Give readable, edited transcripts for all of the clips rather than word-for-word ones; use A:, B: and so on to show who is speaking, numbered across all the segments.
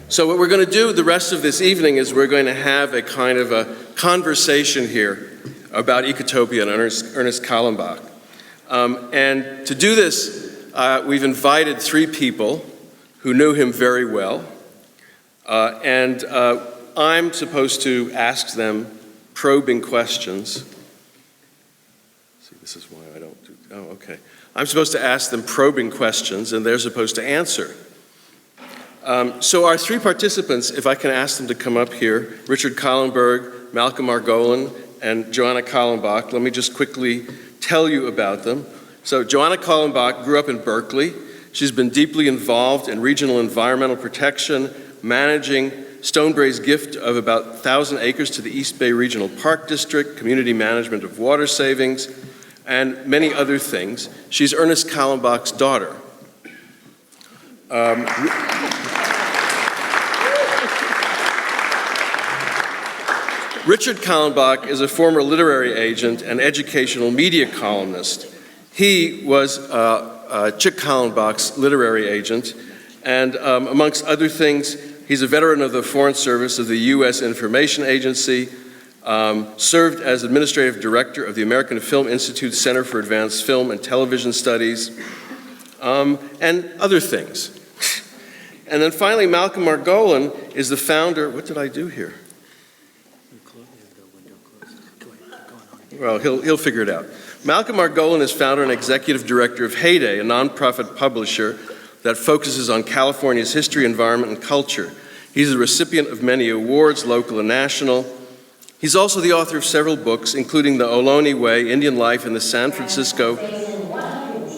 A: So what we're going to do the rest of this evening is we're going to have a kind of a conversation here about Ecotopia and Ernest Callenbach. And to do this, we've invited three people who knew him very well. And I'm supposed to ask them probing questions. See, this is why I don't do, oh, okay. I'm supposed to ask them probing questions, and they're supposed to answer. So our three participants, if I can ask them to come up here, Richard Callenbach, Malcolm Margolin, and Joanna Callenbach. Let me just quickly tell you about them. So Joanna Callenbach grew up in Berkeley. She's been deeply involved in regional environmental protection, managing Stonebrae's gift of about 1,000 acres to the East Bay Regional Park District, community management of water savings, and many other things. She's Ernest Callenbach's daughter. Richard Callenbach is a former literary agent and educational media columnist. He was Chick Callenbach's literary agent, and amongst other things, he's a veteran of the Foreign Service of the U.S. Information Agency, served as administrative director of the American Film Institute Center for Advanced Film and Television Studies, and other things. And then finally, Malcolm Margolin is the founder, what did I do here? Well, he'll figure it out. Malcolm Margolin is founder and executive director of Heyday, a nonprofit publisher that focuses on California's history, environment, and culture. He's a recipient of many awards, local and national. He's also the author of several books, including The Ohlone Way, Indian Life in the San Francisco,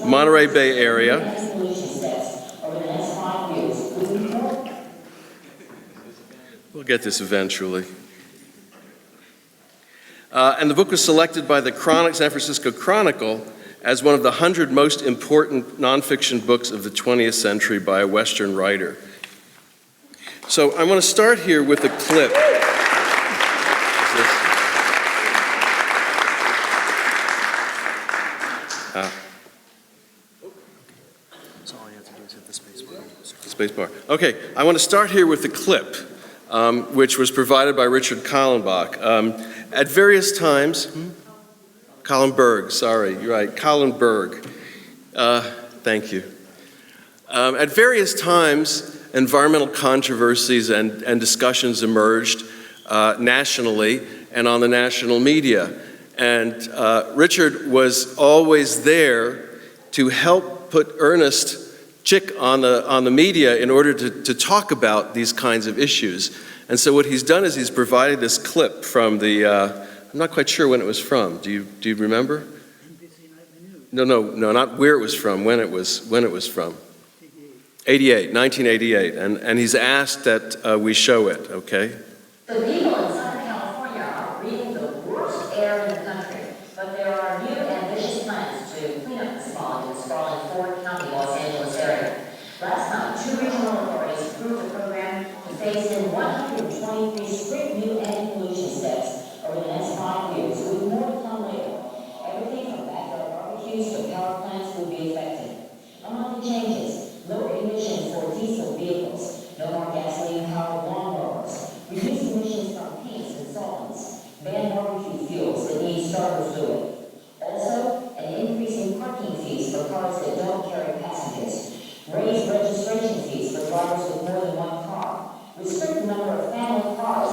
A: Monterey Bay Area. We'll get this eventually. And the book was selected by the San Francisco Chronicle as one of the 100 most important nonfiction books of the 20th century by a Western writer. So I want to start here with a clip.
B: So all you have to do is hit the space bar.
A: Space bar. Okay, I want to start here with a clip, which was provided by Richard Callenbach. At various times, Kahlenberg, sorry, you're right, Kahlenberg. Thank you. At various times, environmental controversies and discussions emerged nationally and on the national media. And Richard was always there to help put Ernest Chick on the media in order to talk about these kinds of issues. And so what he's done is he's provided this clip from the, I'm not quite sure when it was from. Do you remember? No, not where it was from, when it was from. 1988, and he's asked that we show it, okay?
C: The people in Southern California are breathing the worst air in the country, but there are new ambitious plans to clean up the smog in the sprawling Ford County, Los Angeles area. Last month, 2 regional authorities approved a program to phase in 123 strict new anti-pollution steps over the next 5 years, with more to come later. Everything from backyard barbecues to power plants will be affected. Among the changes, lower emissions for diesel vehicles, no more gasoline-powered lawnmowers, reduced emissions from paints and solvents, ban barbecue fuels that need starter fluid. Also, an increase in parking fees for cars that don't carry passengers. Raise registration fees for drivers with more than 1 car. Restrict the number of family cars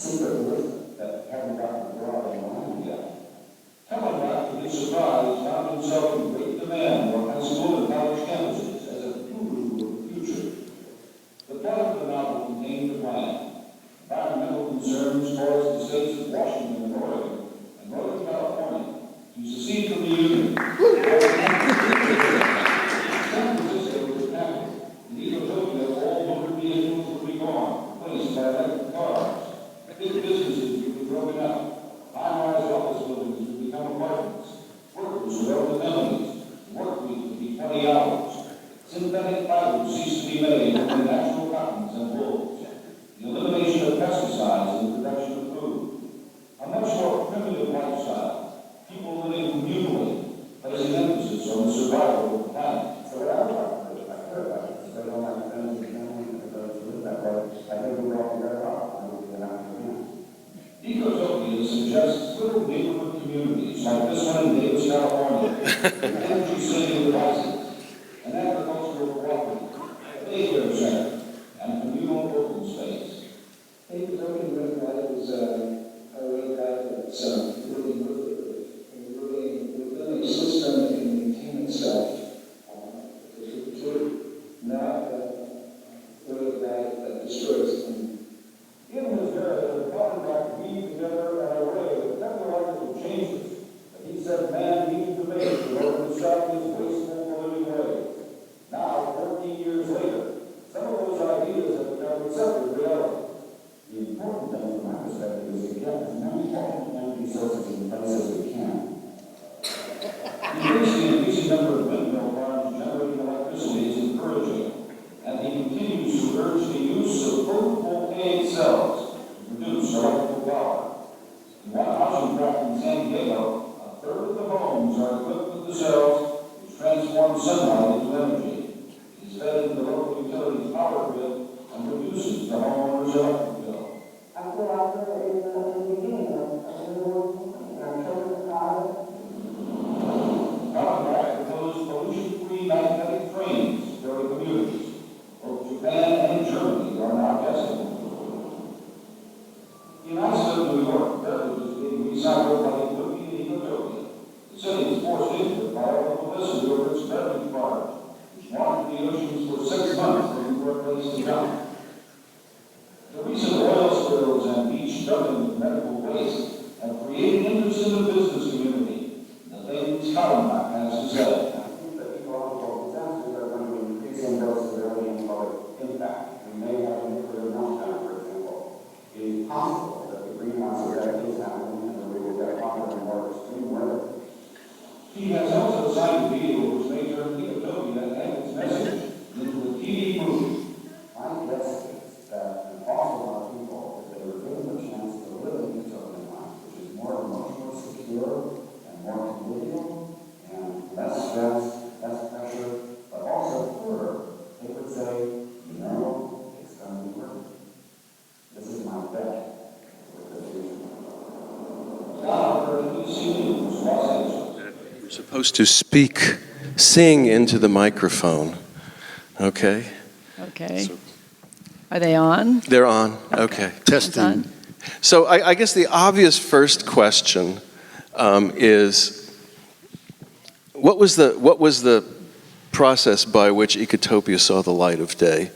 D: secret wisdom that hadn't gotten abroad in the land yet. Callenbach, to his surprise, found himself in great demand on high school and college campuses as a guru of the future. The plot of the novel contained the plan. Environmental concerns caused the states of Washington and Oregon and Northern California to secede from the Union. San Francisco was the capital. In Utopia, all motor vehicles would be gone, replaced by electric cars. Big businesses would be broken up. High-rise office buildings would become apartments. Workers would own the companies. The work week would be 20 hours. Synthetic fibers ceased to be made from natural cottons and wools. The elimination of pesticides in the production of food. A much more primitive lifestyle. People living communally, placing emphasis on the survival of the planet.
E: So what I would like to do, if I could, I would spread all my friends and family and those who live that way. I think we're all better off. I would be allowed to do.
D: Ecotopia suggests little neighborhood communities like this one in Davis, California, an energy saving devices, an agricultural cooperative, a daycare center, and communal open space.
E: Utopian was a way that's really within a system that can maintain itself. Not really that destroys it.
D: In his narrative, Callenbach weaved together an array of technological changes that he said man needed to make in order to stop his wasteful polluting ways. Now, 14 years later, some of those ideas have become accepted reality.
E: The important thing from my perspective is to get as many alternative resources in place as we can.
D: The increasing number of windmill farms generating electricity is encouraging, and he continues to urge the use of photovoltaic cells to produce electrical power. In one housing tract in San Diego, a third of the homes are equipped with the cells which transform sunlight into energy. It is fed into the local utilities power grid and reduces the homeowner's electric bill.
C: I feel like we're in the beginning of the world. Our children are
D: Kahlenbach proposed pollution-free magnetic trains to their communities. Both Japan and Germany are now testing them. In Iceland, New York, beverages being recycled by Utopian Ecotopia. The city is forced into it by all the publicity over its beverage bars, which wandered the oceans for 6 months looking for a place to dump. The recent oil spills and beach dumping of medical waste have created interest in the business community. The things Callenbach has to say.
E: I think that ecological disasters are going to increase in both severity and public impact. We may have a nuclear meltdown, for example. It is possible that the greenhouse effect is happening and that we will get hotter and more extreme weather.
D: He has also signed a deal which may turn Utopia and its message into a TV movie.
E: My guess is that an awful lot of people, if they were given the chance to live in utopian life, which is more emotionally secure and more convivial and less stress, less pressure, but also poorer, they would say, you know, it's going to be worth it. This is my bet with the future.
D: Now for NBC News, Los Angeles.
A: You're supposed to sing into the microphone, okay?
F: Okay.
A: So-
F: Are they on?
A: They're on, okay.
F: It's on.
A: So I guess the obvious first question is, what was the process by which Ecotopia saw the light of day?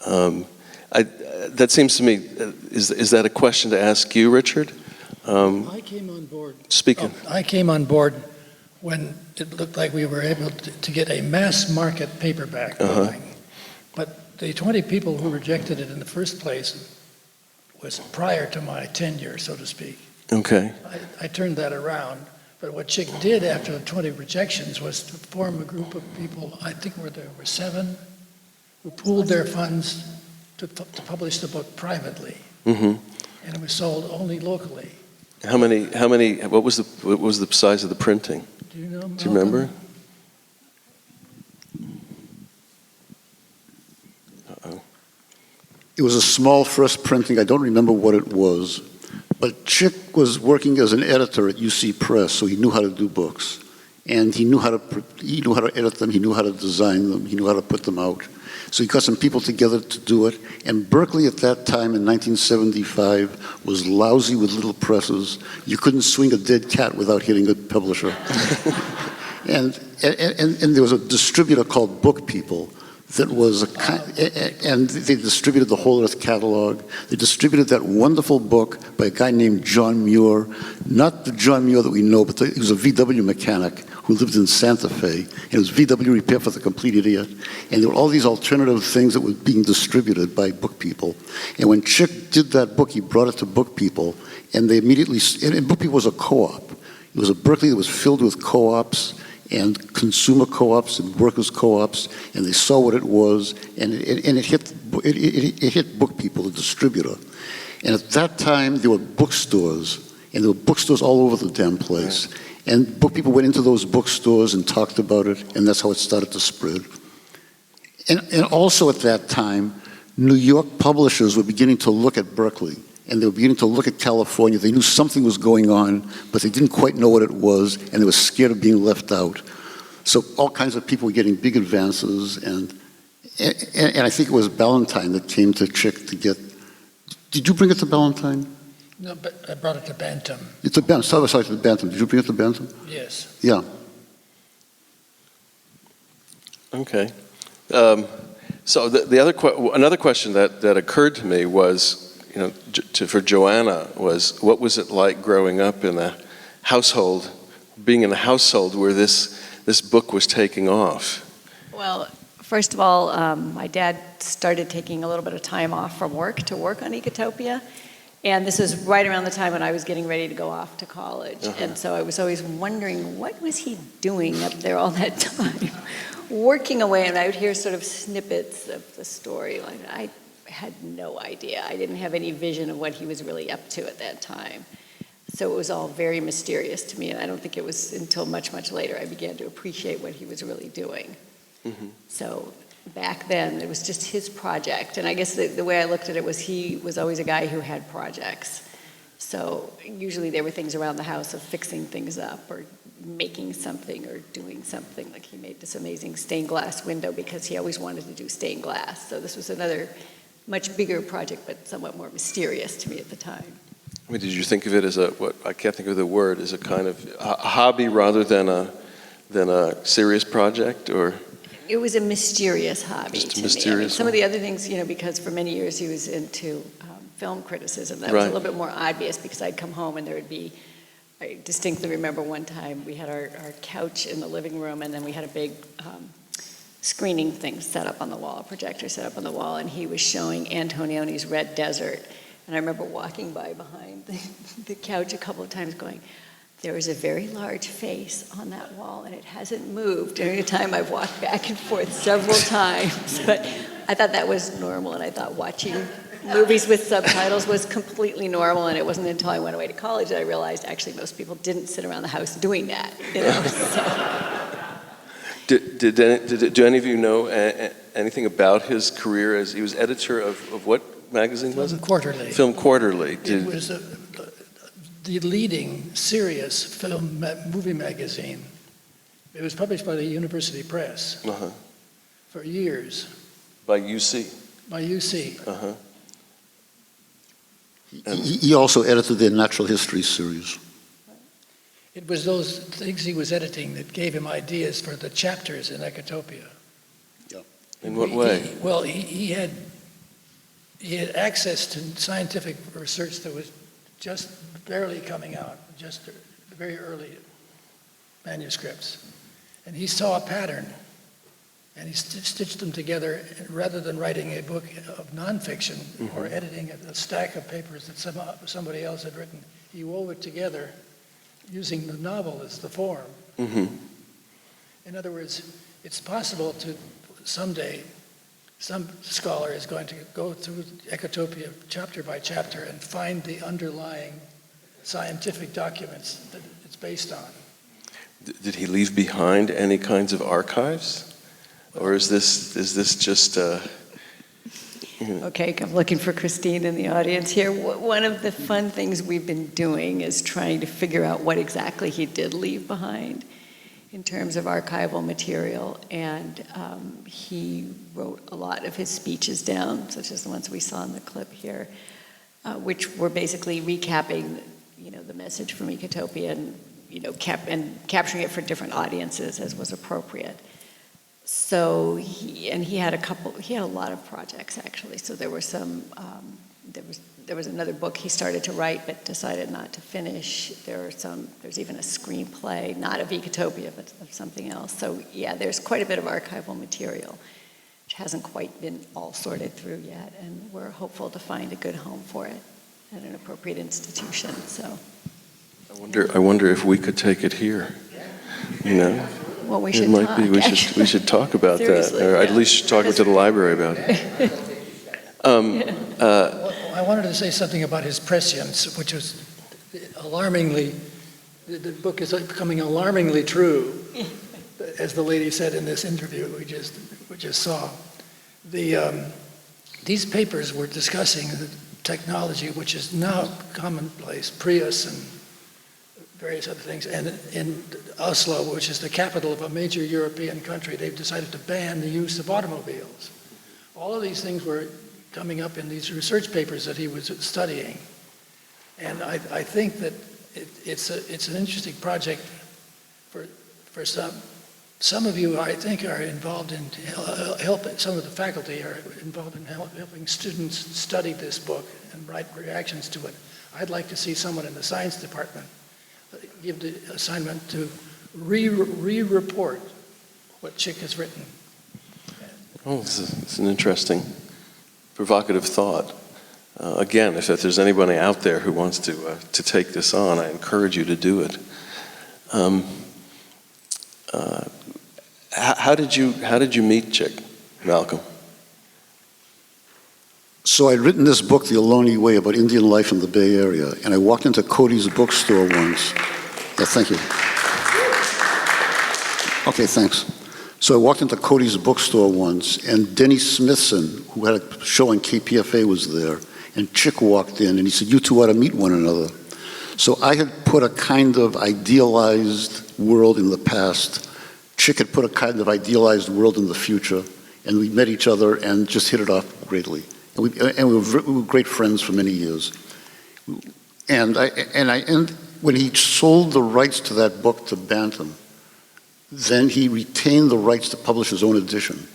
A: That seems to me, is that a question to ask you, Richard?
G: I came on board.
A: Speaking.
G: I came on board when it looked like we were able to get a mass market paperback going. But the 20 people who rejected it in the first place was prior to my tenure, so to speak.
A: Okay.
G: I turned that around. But what Chick did after the 20 rejections was to form a group of people, I think there were 7, who pooled their funds to publish the book privately.
A: Mm-hmm.
G: And it was sold only locally.
A: How many, what was the size of the printing?
G: Do you know, Malcolm?
A: Do you remember? Uh-oh.
H: It was a small first printing. I don't remember what it was. But Chick was working as an editor at UC Press, so he knew how to do books. And he knew how to edit them, he knew how to design them, he knew how to put them out. So he got some people together to do it. And Berkeley at that time in 1975 was lousy with little presses. You couldn't swing a dead cat without hitting a publisher. and there was a distributor called Book People that was and they distributed the Whole Earth catalog. They distributed that wonderful book by a guy named John Muir, not the John Muir that we know, but he was a VW mechanic who lived in Santa Fe. And it was VW Repair for the Complete Idiot. And there were all these alternative things that were being distributed by Book People. And when Chick did that book, he brought it to Book People, and they immediately, and Book People was a co-op. It was a Berkeley that was filled with co-ops and consumer co-ops and workers co-ops, and they saw what it was, and it hit Book People, the distributor. And at that time, there were bookstores, and there were bookstores all over the damn place. Right. And Book People went into those bookstores and talked about it, and that's how it started to spread. And also at that time, New York publishers were beginning to look at Berkeley, and they were beginning to look at California. They knew something was going on, but they didn't quite know what it was, and they were scared of being left out. So all kinds of people were getting big advances, and I think it was Ballantine that came to Chick to get. Did you bring it to Ballantine?
G: No, but I brought it to Bantam.
H: It's a Bantam. Sorry, to Bantam. Did you bring it to Bantam?
G: Yes.
H: Yeah.
A: Okay. So another question that occurred to me was, for Joanna, was what was it like growing up in a household, being in a household where this book was taking off?
F: Well, first of all, my dad started taking a little bit of time off from work to work on Ecotopia. And this was right around the time when I was getting ready to go off to college. Uh-huh. And so I was always wondering, what was he doing up there all that time? Working away, and I would hear sort of snippets of the story. Like, I had no idea. I didn't have any vision of what he was really up to at that time. So it was all very mysterious to me, and I don't think it was until much, much later I began to appreciate what he was really doing. Mm-hmm. So back then, it was just his project, and I guess the way I looked at it was he was always a guy who had projects. So usually there were things around the house of fixing things up or making something or doing something. Like he made this amazing stained glass window because he always wanted to do stained glass. So this was another much bigger project, but somewhat more mysterious to me at the time.
A: I mean, did you think of it as I can't think of the word, as a kind of a hobby rather than a serious project, or?
F: It was a mysterious hobby to me. I mean, some of the other things, because for many years he was into film criticism. That was a little bit more obvious because I'd come home and there would be, I distinctly remember one time we had our couch in the living room, and then we had a big screening thing set up on the wall, a projector set up on the wall, and he was showing Antonioni's Red Desert. And I remember walking by behind the couch a couple of times going, there is a very large face on that wall, and it hasn't moved. During the time I've walked back and forth several times, but I thought that was normal, and I thought watching movies with subtitles was completely normal, and it wasn't until I went away to college that I realized actually most people didn't sit around the house doing that. So.
A: Do any of you know anything about his career as he was editor of what magazine was it?
G: Quarterly.
A: Film Quarterly.
G: It was the leading serious movie magazine. It was published by the University Press for years.
A: By UC?
G: By UC.
A: Uh-huh.
H: He also edited their natural history series.
G: It was those things he was editing that gave him ideas for the chapters in Ecotopia.
A: Yeah. In what way?
G: Well, he had access to scientific research that was just barely coming out, just very early manuscripts. And he saw a pattern, and he stitched them together. And rather than writing a book of nonfiction or editing a stack of papers that somebody else had written, he wove it together using the novel as the form. Mm-hmm. In other words, it's possible to someday, some scholar is going to go through Ecotopia chapter by chapter and find the underlying scientific documents that it's based on.
A: Did he leave behind any kinds of archives? Or is this just...
F: Okay, I'm looking for Christine in the audience here. One of the fun things we've been doing is trying to figure out what exactly he did leave behind. in terms of archival material, and he wrote a lot of his speeches down, such as the ones we saw in the clip here, which were basically recapping, the message from Ecotopia and, capturing it for different audiences as was appropriate. So he had a lot of projects actually. So there were some, there was another book he started to write but decided not to finish. There's even a screenplay, not of Ecotopia, but of something else. So yeah, there's quite a bit of archival material, which hasn't quite been all sorted through yet, and we're hopeful to find a good home for it at an appropriate institution, so.
A: I wonder if we could take it here,
F: Well, we should
A: It might
F: talk,
A: be, we should talk about that,
F: Seriously,
A: or at
F: yeah.
A: least talk to the library about it.
G: Well, I wanted to say something about his prescience, which was alarmingly, the book is becoming alarmingly true, as the lady said in this interview we just saw. These papers were discussing the technology which is now commonplace, Prius and various other things, and in Oslo, which is the capital of a major European country, they've decided to ban the use of automobiles. All of these things were coming up in these research papers that he was studying. And I think that it's an interesting project for some. Some of you, I think, are involved in helping, some of the faculty are involved in helping students study this book and write reactions to it. I'd like to see someone in the science department give the assignment to re-report what Chick has written.
A: Oh, it's an interesting, provocative thought. Again, if there's anybody out there who wants to take this on, I encourage you to do it. How did you meet Chick, Malcolm?
H: So I'd written this book, The Ohlone Way, about Indian life in the Bay Area, and I walked into Cody's bookstore once. Yeah, thank you. Okay, thanks. So I walked into Cody's bookstore once, and Denny Smithson, who had a show on KPFA, was there, and Chick walked in, and he said, "You two ought to meet one another." So I had put a kind of idealized world in the past. Chick had put a kind of idealized world in the future, and we met each other and just hit it off greatly. And we were great friends for many years. And when he sold the rights to that book to Bantam, then he retained the rights to publish his own edition.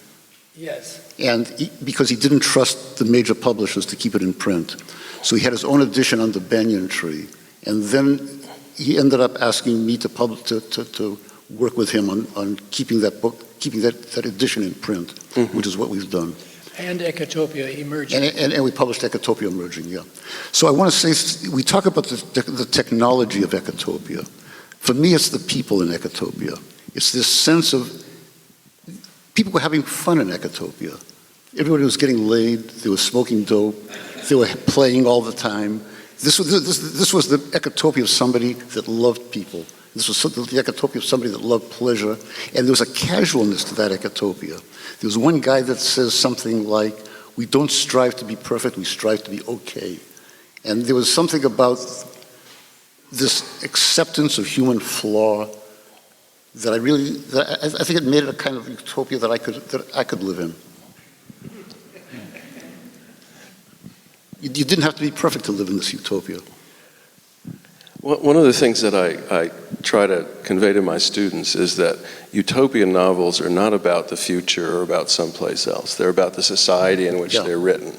G: Yes.
H: And because he didn't trust the major publishers to keep it in print. So he had his own edition under Banyan Tree. And then he ended up asking me to work with him on keeping that book, keeping that edition in print, which is what we've done.
G: And Ecotopia emerging.
H: And we published Ecotopia emerging, yeah. So I want to say, we talk about the technology of Ecotopia. For me, it's the people in Ecotopia. It's this sense of people were having fun in Ecotopia. Everybody was getting laid, they were smoking dope, they were playing all the time. This was the Ecotopia of somebody that loved people. This was the Ecotopia of somebody that loved pleasure. And there was a casualness to that Ecotopia. There was one guy that says something like, "We don't strive to be perfect, we strive to be okay." And there was something about this acceptance of human flaw that I think it made it a kind of utopia that I could live in. You didn't have to be perfect to live in this utopia.
A: One of the things that I try to convey to my students is that utopian novels are not about the future or about someplace else. They're about the society in which they're written.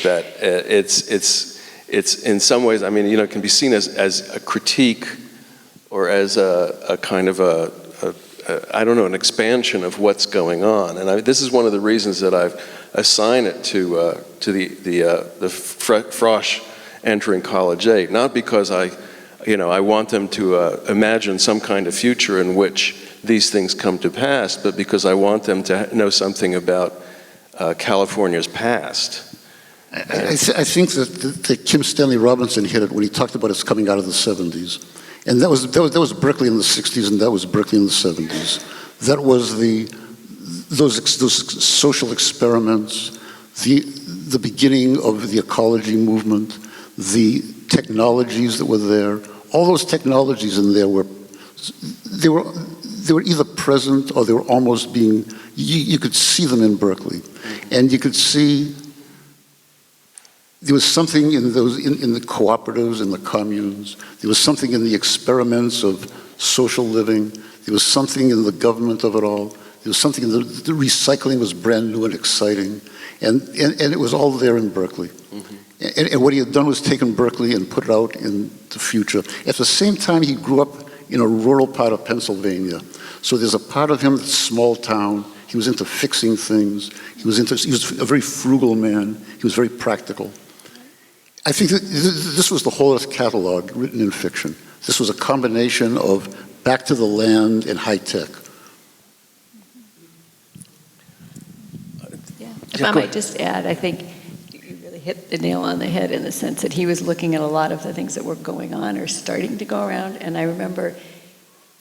A: That it's in some ways, I mean, it can be seen as a critique or as a kind of I don't know, an expansion of what's going on. And this is one of the reasons that I've assigned it to the Frosh entering college 8, not because I want them to imagine some kind of future in which these things come to pass, but because I want them to know something about California's past.
H: I think that Kim Stanley Robinson hit it when he talked about it's coming out of the 70s. And that was Berkeley in the 60s, and that was Berkeley in the 70s. That was those social experiments, the beginning of the ecology movement, the technologies that were there. All those technologies in there they were either present or they were almost being, you could see them in Berkeley. And you could see there was something in those, in the cooperatives, in the communes. There was something in the experiments of social living. There was something in the government of it all. There was something in the recycling was brand new and exciting. And it was all there in Berkeley. And what he had done was taken Berkeley and put it out in the future. At the same time, he grew up in a rural part of Pennsylvania. So there's a part of him that's small town. He was into fixing things. He was a very frugal man. He was very practical. I think that this was the whole catalog written in fiction. This was a combination of back to the land and high tech.
F: Yeah. If I might just add, I think you really hit the nail on the head in the sense that he was looking at a lot of the things that were going on or starting to go around. And I remember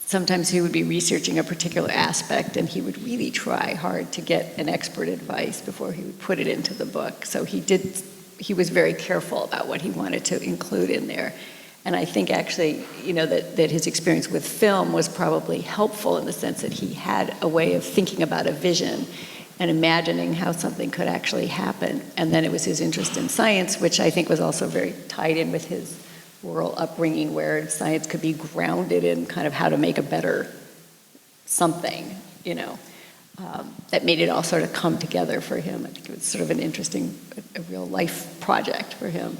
F: sometimes he would be researching a particular aspect and he would really try hard to get an expert advice before he would put it into the book. So he was very careful about what he wanted to include in there. And I think actually, that his experience with film was probably helpful in the sense that he had a way of thinking about a vision and imagining how something could actually happen. And then it was his interest in science, which I think was also very tied in with his rural upbringing, where science could be grounded in kind of how to make a better something, that made it all sort of come together for him. I think it was sort of an interesting, a real life project for him.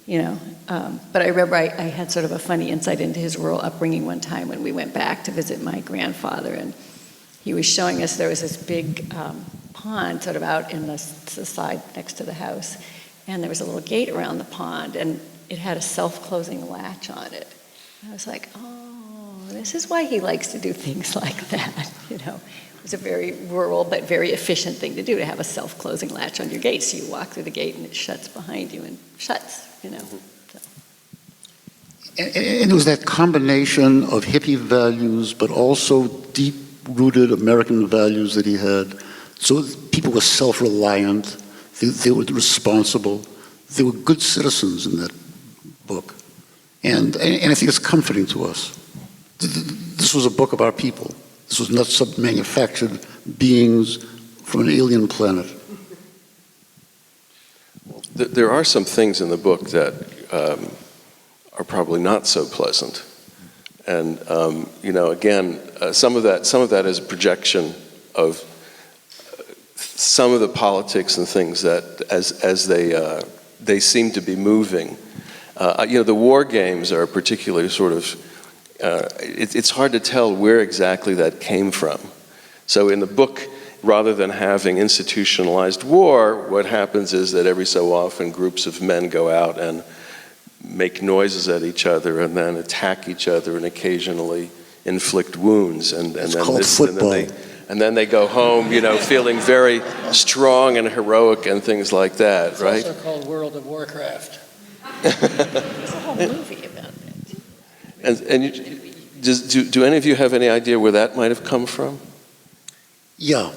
H: Yeah.
F: But I remember I had sort of a funny insight into his rural upbringing one time when we went back to visit my grandfather, and he was showing us there was this big pond sort of out in the side next to the house, and there was a little gate around the pond, and it had a self-closing latch on it. And I was like, oh, this is why he likes to do things like that, It was a very rural but very efficient thing to do, to have a self-closing latch on your gate. So you walk through the gate and it shuts behind you and shuts, So.
H: And it was that combination of hippie values, but also deep-rooted American values that he had. So people were self-reliant, they were responsible, they were good citizens in that book. And I think it's comforting to us. This was a book of our people. This was not some manufactured beings from an alien planet.
A: There are some things in the book that are probably not so pleasant. And, again, some of that is a projection of some of the politics and things that as they seem to be moving. The war games are particularly sort of, it's hard to tell where exactly that came from. So in the book, rather than having institutionalized war, what happens is that every so often groups of men go out and make noises at each other and then attack each other and occasionally inflict wounds. And then they go home, feeling very strong and heroic and things like that,
G: it's
A: right?
G: It's also called World of Warcraft.
F: There's a whole movie about that.
A: And do any of you have any idea where that might have come from?
H: Yeah.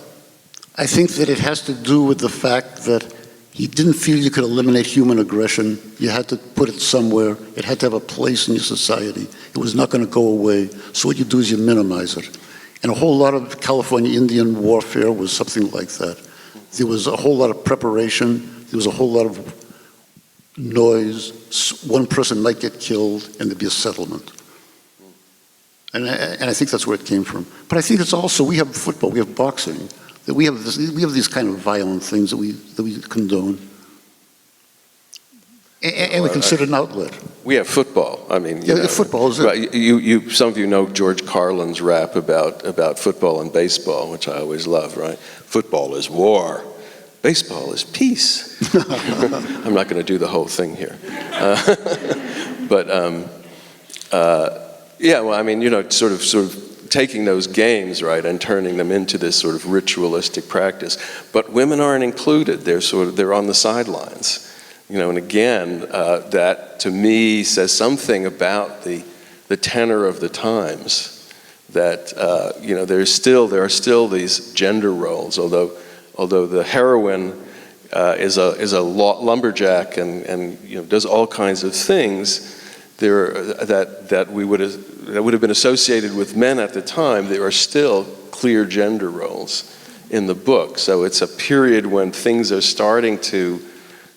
H: I think that it has to do with the fact that he didn't feel you could eliminate human aggression. You had to put it somewhere. It had to have a place in your society. It was not going to go away. So what you do is you minimize it. And a whole lot of California Indian warfare was something like that. There was a whole lot of preparation. There was a whole lot of noise. One person might get killed and there'd be a settlement. And I think that's where it came from. But I think it's also, we have football, we have boxing, that we have these kind of violent things that we condone. And we consider an outlet.
A: We have football. I mean,
H: football is
A: it. Some of you know George Carlin's rap about football and baseball, which I always love, right? Football is war. Baseball is peace. I'm not going to do the whole thing here. Sort of taking those games, right, and turning them into this sort of ritualistic practice. But women aren't included. They're on the sidelines. And again, that to me says something about the tenor of the times. That there are still these gender roles, although the heroine is a lumberjack and does all kinds of things. that would have been associated with men at the time, there are still clear gender roles in the book. So it's a period when things are starting to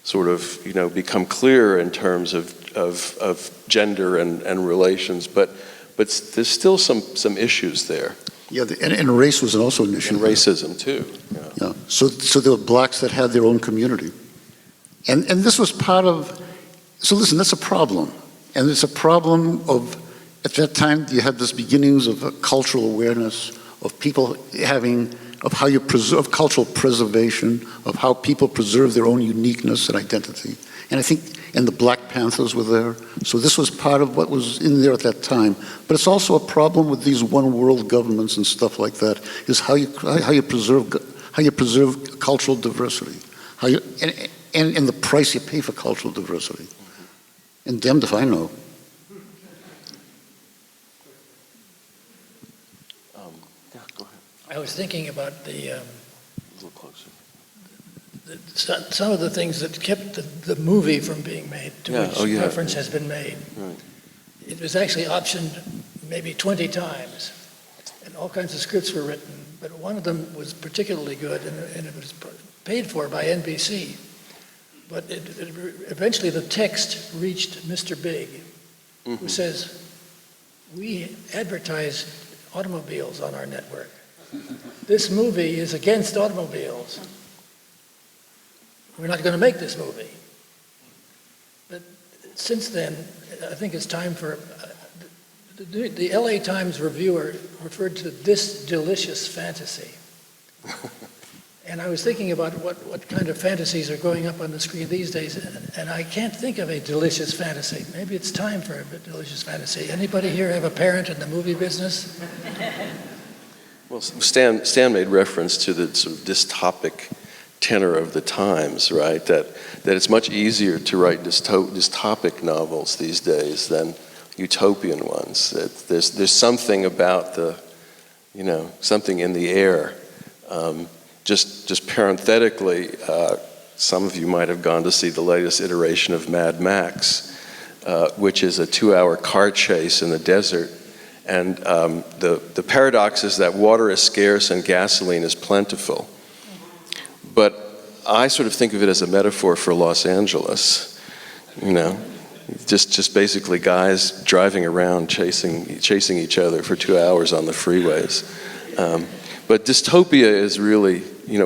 A: sort of, become clear in terms of gender and relations, but there's still some issues there.
H: Yeah, and race was also an issue.
A: And racism too.
H: Yeah. So there were blacks that had their own community. And this was part of, so listen, that's a problem. And it's a problem of, at that time, you had this beginnings of a cultural awareness, of people having, of how you preserve, cultural preservation, of how people preserve their own uniqueness and identity. And I think, and the Black Panthers were there. So this was part of what was in there at that time. But it's also a problem with these one world governments and stuff like that, is how you preserve cultural diversity, and the price you pay for cultural diversity. And damned if I know.
A: Yeah, go ahead.
G: I was thinking about
A: A little closer.
G: some of the things that kept the movie from being made, to which reference has been made.
A: Right.
G: It was actually optioned maybe 20 times, and all kinds of scripts were written, but one of them was particularly good, and it was paid for by NBC. But eventually the text reached Mr. Big, who says, "We advertise automobiles on our network. This movie is against automobiles. We're not going to make this movie." But since then, I think it's time for, the LA Times reviewer referred to this delicious fantasy. And I was thinking about what kind of fantasies are going up on the screen these days, and I can't think of a delicious fantasy. Maybe it's time for a delicious fantasy. Anybody here have a parent in the movie business?
A: Well, Stan made reference to the sort of dystopic tenor of the times, right? That it's much easier to write dystopic novels these days than utopian ones. That there's something about something in the air. Just parenthetically, some of you might have gone to see the latest iteration of Mad Max, which is a 2-hour car chase in the desert. And the paradox is that water is scarce and gasoline is plentiful. But I sort of think of it as a metaphor for Los Angeles, just basically guys driving around chasing each other for 2 hours on the freeways. But dystopia is really,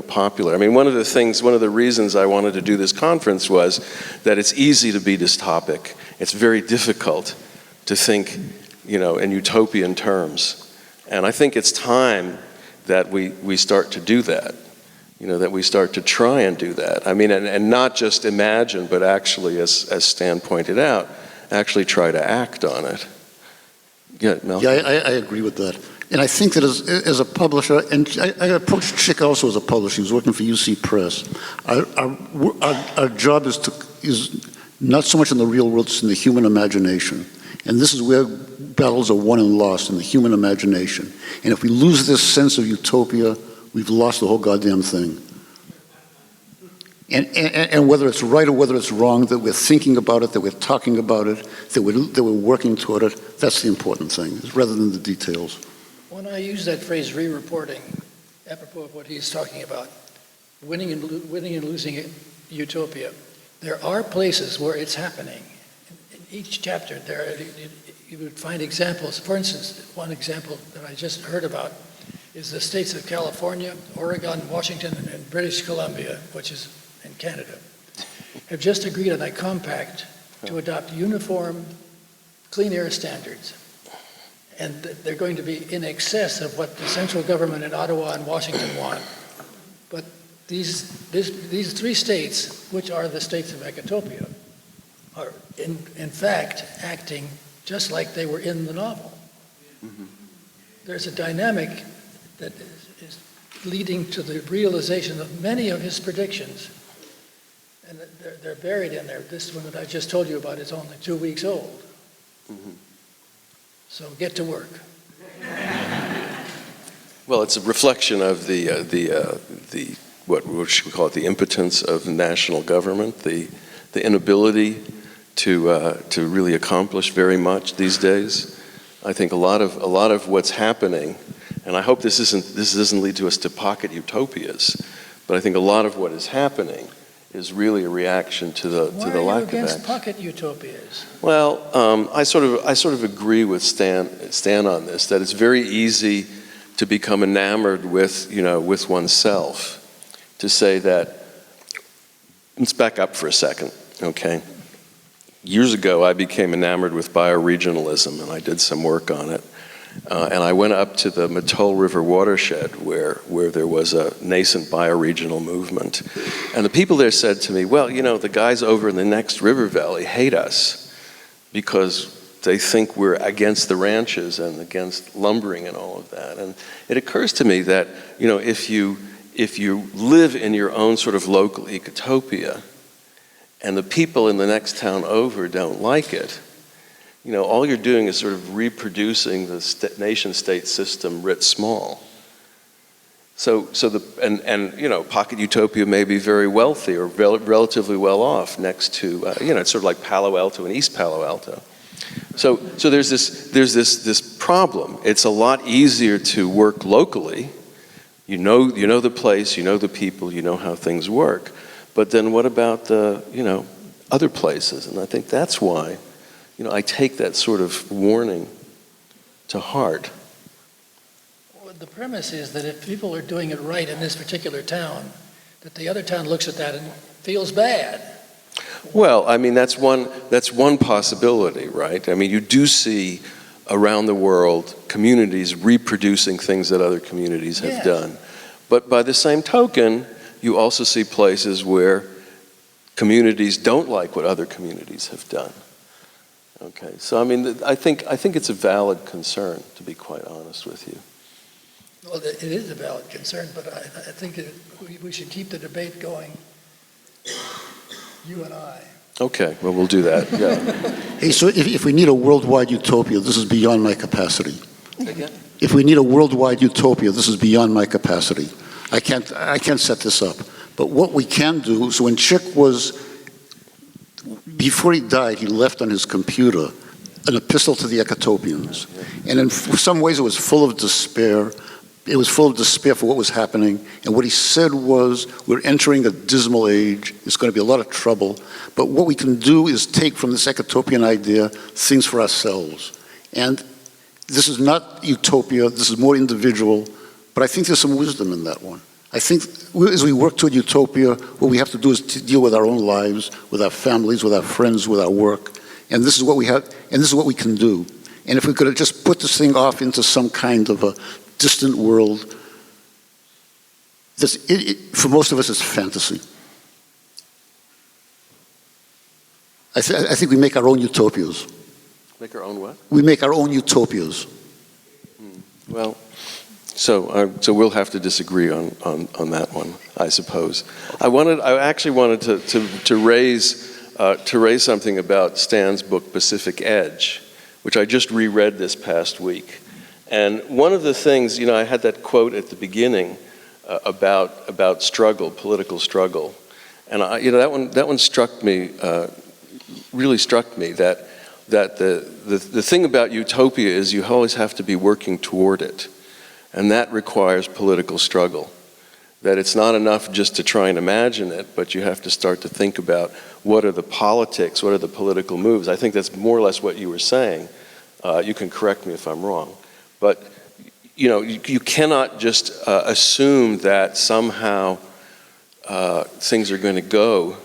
A: popular. I mean, one of the reasons I wanted to do this conference was that it's easy to be dystopic. It's very difficult to think, in utopian terms. And I think it's time that we start to do that, that we start to try and do that. I mean, and not just imagine, but actually, as Stan pointed out, actually try to act on it. Yeah, Malcolm?
H: Yeah, I agree with that. And I think that as a publisher, and I approached Chick also as a publisher. He was working for UC Press. Our job is not so much in the real world, it's in the human imagination. And this is where battles are won and lost, in the human imagination. And if we lose this sense of utopia, we've lost the whole goddamn thing. And whether it's right or whether it's wrong, that we're thinking about it, that we're talking about it, that we're working toward it, that's the important thing, rather than the details.
G: When I use that phrase, re-reporting, apropos of what he's talking about, winning and losing utopia, there are places where it's happening. In each chapter, you would find examples. For instance, one example that I just heard about is the states of California, Oregon, Washington, and British Columbia, which is in Canada, have just agreed on a compact to adopt uniform clean air standards. And they're going to be in excess of what the central government in Ottawa and Washington want. But these three states, which are the states of Ecotopia, are in fact acting just like they were in the novel. Mm-hmm. There's a dynamic that is leading to the realization of many of his predictions. And they're buried in there. This one that I just told you about is only 2 weeks old. Mm-hmm. So get to work.
A: Well, it's a reflection of what should we call it, the impotence of national government, the inability to really accomplish very much these days. I think a lot of what's happening, and I hope this doesn't lead to us to pocket utopias, but I think a lot of what is happening is really a reaction to the lack of action.
G: Why are you against pocket utopias?
A: Well, I sort of agree with Stan on this, that it's very easy to become enamored with oneself, to say that. Let's back up for a second, okay? Years ago, I became enamored with bioregionalism, and I did some work on it. And I went up to the Mattole River watershed where there was a nascent bioregional movement. And the people there said to me, well, the guys over in the next river valley hate us because they think we're against the ranches and against lumbering and all of that. And it occurs to me that, if you live in your own sort of local ecotopia and the people in the next town over don't like it, all you're doing is sort of reproducing the nation-state system writ small. Pocket utopia may be very wealthy or relatively well off next to, it's sort of like Palo Alto and East Palo Alto. So there's this problem. It's a lot easier to work locally. You know the place, you know the people, you know how things work. But then what about the, other places? And I think that's why, I take that sort of warning to heart.
G: Well, the premise is that if people are doing it right in this particular town, that the other town looks at that and feels bad.
A: Well, I mean, that's one possibility, right? I mean, you do see around the world communities reproducing things that other communities have done. But by the same token, you also see places where communities don't like what other communities have done. Okay, so I mean, I think it's a valid concern, to be quite honest with you.
G: Well, it is a valid concern, but I think that we should keep the debate going, you and I.
A: Okay, well, we'll do that, yeah.
H: Hey, so if we need a worldwide utopia, this is beyond my capacity.
A: Again?
H: If we need a worldwide utopia, this is beyond my capacity. I can't set this up. But what we can do, so when Chick before he died, he left on his computer an epistle to the Ecotopians. And in some ways it was full of despair. It was full of despair for what was happening. And what he said was, we're entering a dismal age. It's going to be a lot of trouble. But what we can do is take from this Ecotopian idea things for ourselves. And this is not utopia. This is more individual. But I think there's some wisdom in that one. I think as we work toward utopia, what we have to do is to deal with our own lives, with our families, with our friends, with our work. And this is what we have, and this is what we can do. And if we could have just put this thing off into some kind of a distant world, for most of us, it's fantasy. I think we make our own utopias.
A: Make our own what?
H: We make our own utopias.
A: Well, so we'll have to disagree on that one, I suppose. I actually wanted to raise something about Stan's book Pacific Edge, which I just reread this past week. And one of the things, I had that quote at the beginning about struggle, political struggle, and that one struck me, really struck me that the thing about utopia is you always have to be working toward it. And that requires political struggle. That it's not enough just to try and imagine it, but you have to start to think about what are the politics, what are the political moves. I think that's more or less what you were saying. You can correct me if I'm wrong. But you cannot just assume that somehow things are going to go,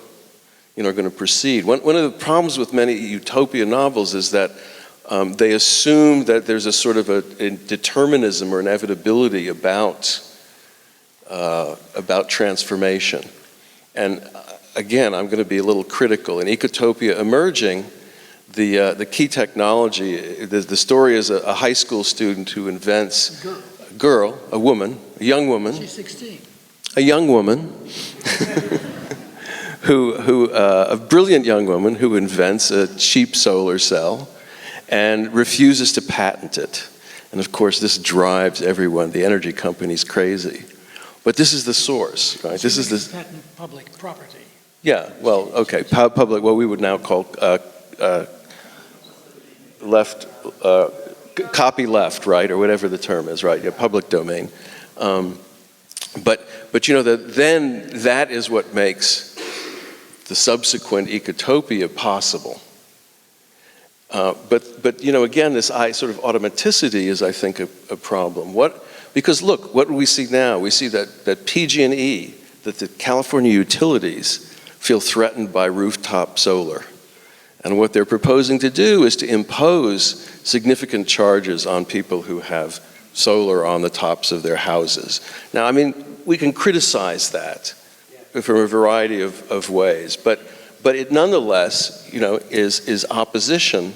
A: are going to proceed. One of the problems with many utopia novels is that they assume that there's a sort of a determinism or inevitability about transformation. And again, I'm going to be a little critical. In Ecotopia Emerging, the key technology, the story is a high school student who invents a young woman.
G: She's 16.
A: A young woman a brilliant young woman who invents a cheap solar cell and refuses to patent it. And of course, this drives everyone, the energy companies, crazy. But this is the source, right?
G: This is patent public property.
A: Yeah, well, okay, public, what we would now call left, copy left, right, or whatever the term is, right, public domain. But you know, then that is what makes the subsequent ecotopia possible. But you know, again, this sort of automaticity is, I think, a problem. Because look, what do we see now? We see that PG&E, that the California utilities feel threatened by rooftop solar. And what they're proposing to do is to impose significant charges on people who have solar on the tops of their houses. Now, I mean, we can criticize that from a variety of ways, but it nonetheless, you know, is opposition,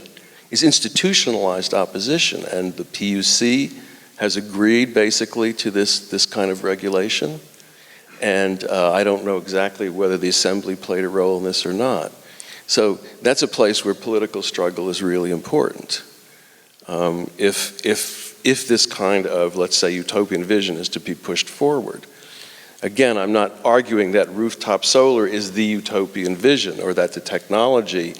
A: is institutionalized opposition, and the PUC has agreed basically to this kind of regulation, and I don't know exactly whether the Assembly played a role in this or not. So that's a place where political struggle is really important. If this kind of, let's say, utopian vision is to be pushed forward. Again, I'm not arguing that rooftop solar is the utopian vision or that the technology,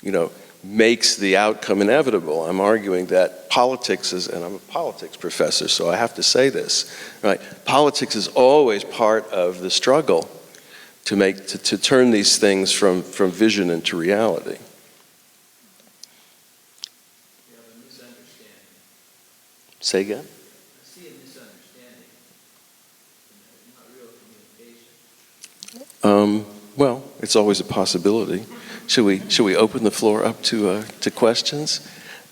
A: you know, makes the outcome inevitable. I'm arguing that politics is, and I'm a politics professor, so I have to say this, right? Politics is always part of the struggle to turn these things from vision into reality. Say again?
I: I see a misunderstanding, not real communication.
A: Well, it's always a possibility. Should we open the floor up to questions?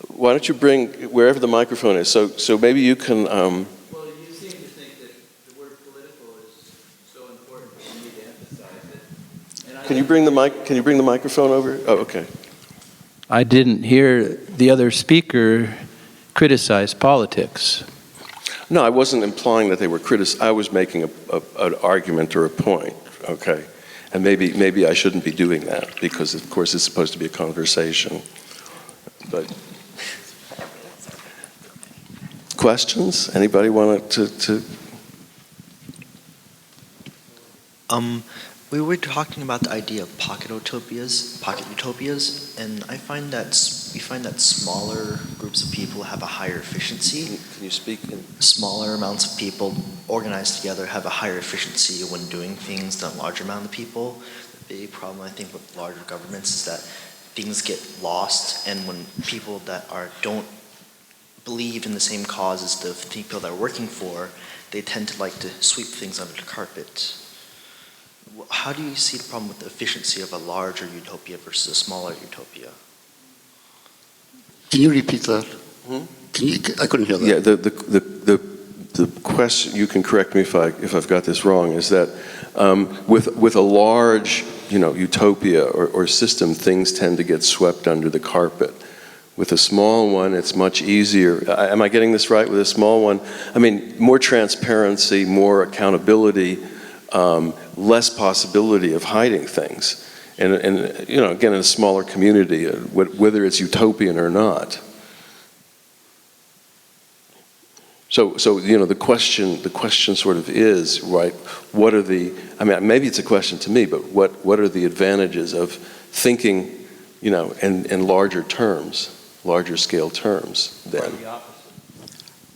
A: Why don't you bring wherever the microphone is? So maybe you can.
I: Well, you seem to think that the word political is so important for me to emphasize it.
A: Can you bring the mic? Can you bring the microphone over? Oh, okay.
I: I didn't hear the other speaker criticize politics.
A: No, I wasn't implying that they were I was making an argument or a point. Okay. And maybe I shouldn't be doing that because, of course, it's supposed to be a conversation. But questions? Anybody want to?
B: We were talking about the idea of pocket utopias, and I find that we find that smaller groups of people have a higher efficiency.
A: Can you speak?
B: Smaller amounts of people organized together have a higher efficiency when doing things than a larger amount of people. The big problem, I think, with larger governments is that things get lost, and when people that don't believe in the same cause as the people they're working for, they tend to like to sweep things under the carpet. How do you see the problem with the efficiency of a larger utopia versus a smaller utopia?
H: Can you repeat that? I couldn't hear that.
A: Yeah, the question, you can correct me if I've got this wrong, is that with a large, you know, utopia or system, things tend to get swept under the carpet. With a small one, it's much easier. Am I getting this right? With a small one, I mean, more transparency, more accountability, less possibility of hiding things. And you know, again, in a smaller community, whether it's utopian or not. So you know, the question sort of is, right, what are the, I mean, maybe it's a question to me, but what are the advantages of thinking, you know, in larger terms, larger scale terms then?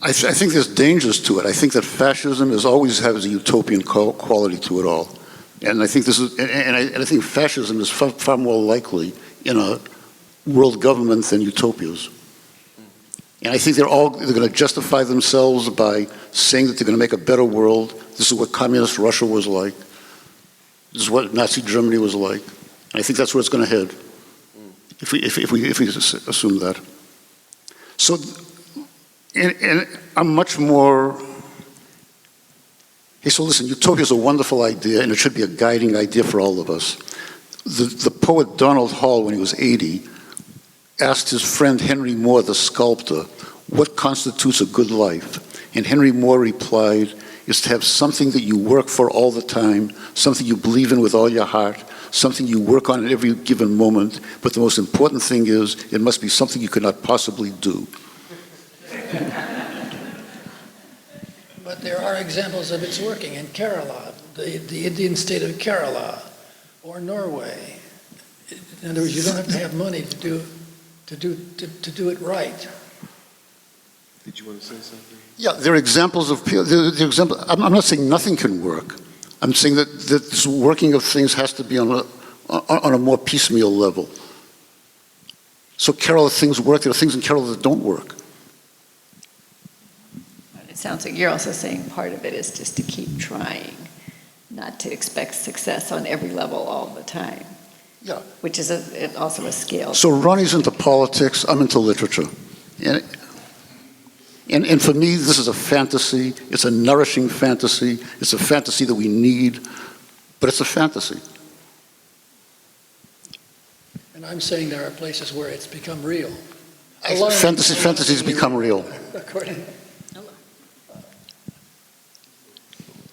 H: I think there's dangers to it. I think that fascism always has a utopian quality to it all. And I think I think fascism is far more likely in a world government than utopias. And I think they're going to justify themselves by saying that they're going to make a better world. This is what communist Russia was like. This is what Nazi Germany was like. And I think that's where it's going to head, if we assume that. So, and I'm much more. Hey, so listen, utopia is a wonderful idea, and it should be a guiding idea for all of us. The poet Donald Hall, when he was 80, asked his friend Henry Moore, the sculptor, what constitutes a good life? And Henry Moore replied, is to have something that you work for all the time, something you believe in with all your heart, something you work on at every given moment, but the most important thing is it must be something you could not possibly do.
G: But there are examples of its working in Kerala, the Indian state of Kerala, or Norway. In other words, you don't have to have money to do it right.
A: Did you want to say something?
H: Yeah, there are examples of people. I'm not saying nothing can work. I'm saying that this working of things has to be on a more piecemeal level. So Carol, things work. There are things in Carol that don't work.
F: It sounds like you're also saying part of it is just to keep trying, not to expect success on every level all the time.
H: Yeah.
F: Which is also a skill.
H: So Ronnie's into politics. I'm into literature. And for me, this is a fantasy. It's a nourishing fantasy. It's a fantasy that we need, but it's a fantasy.
G: And I'm saying there are places where it's become real.
H: Fantasies become real.
G: According.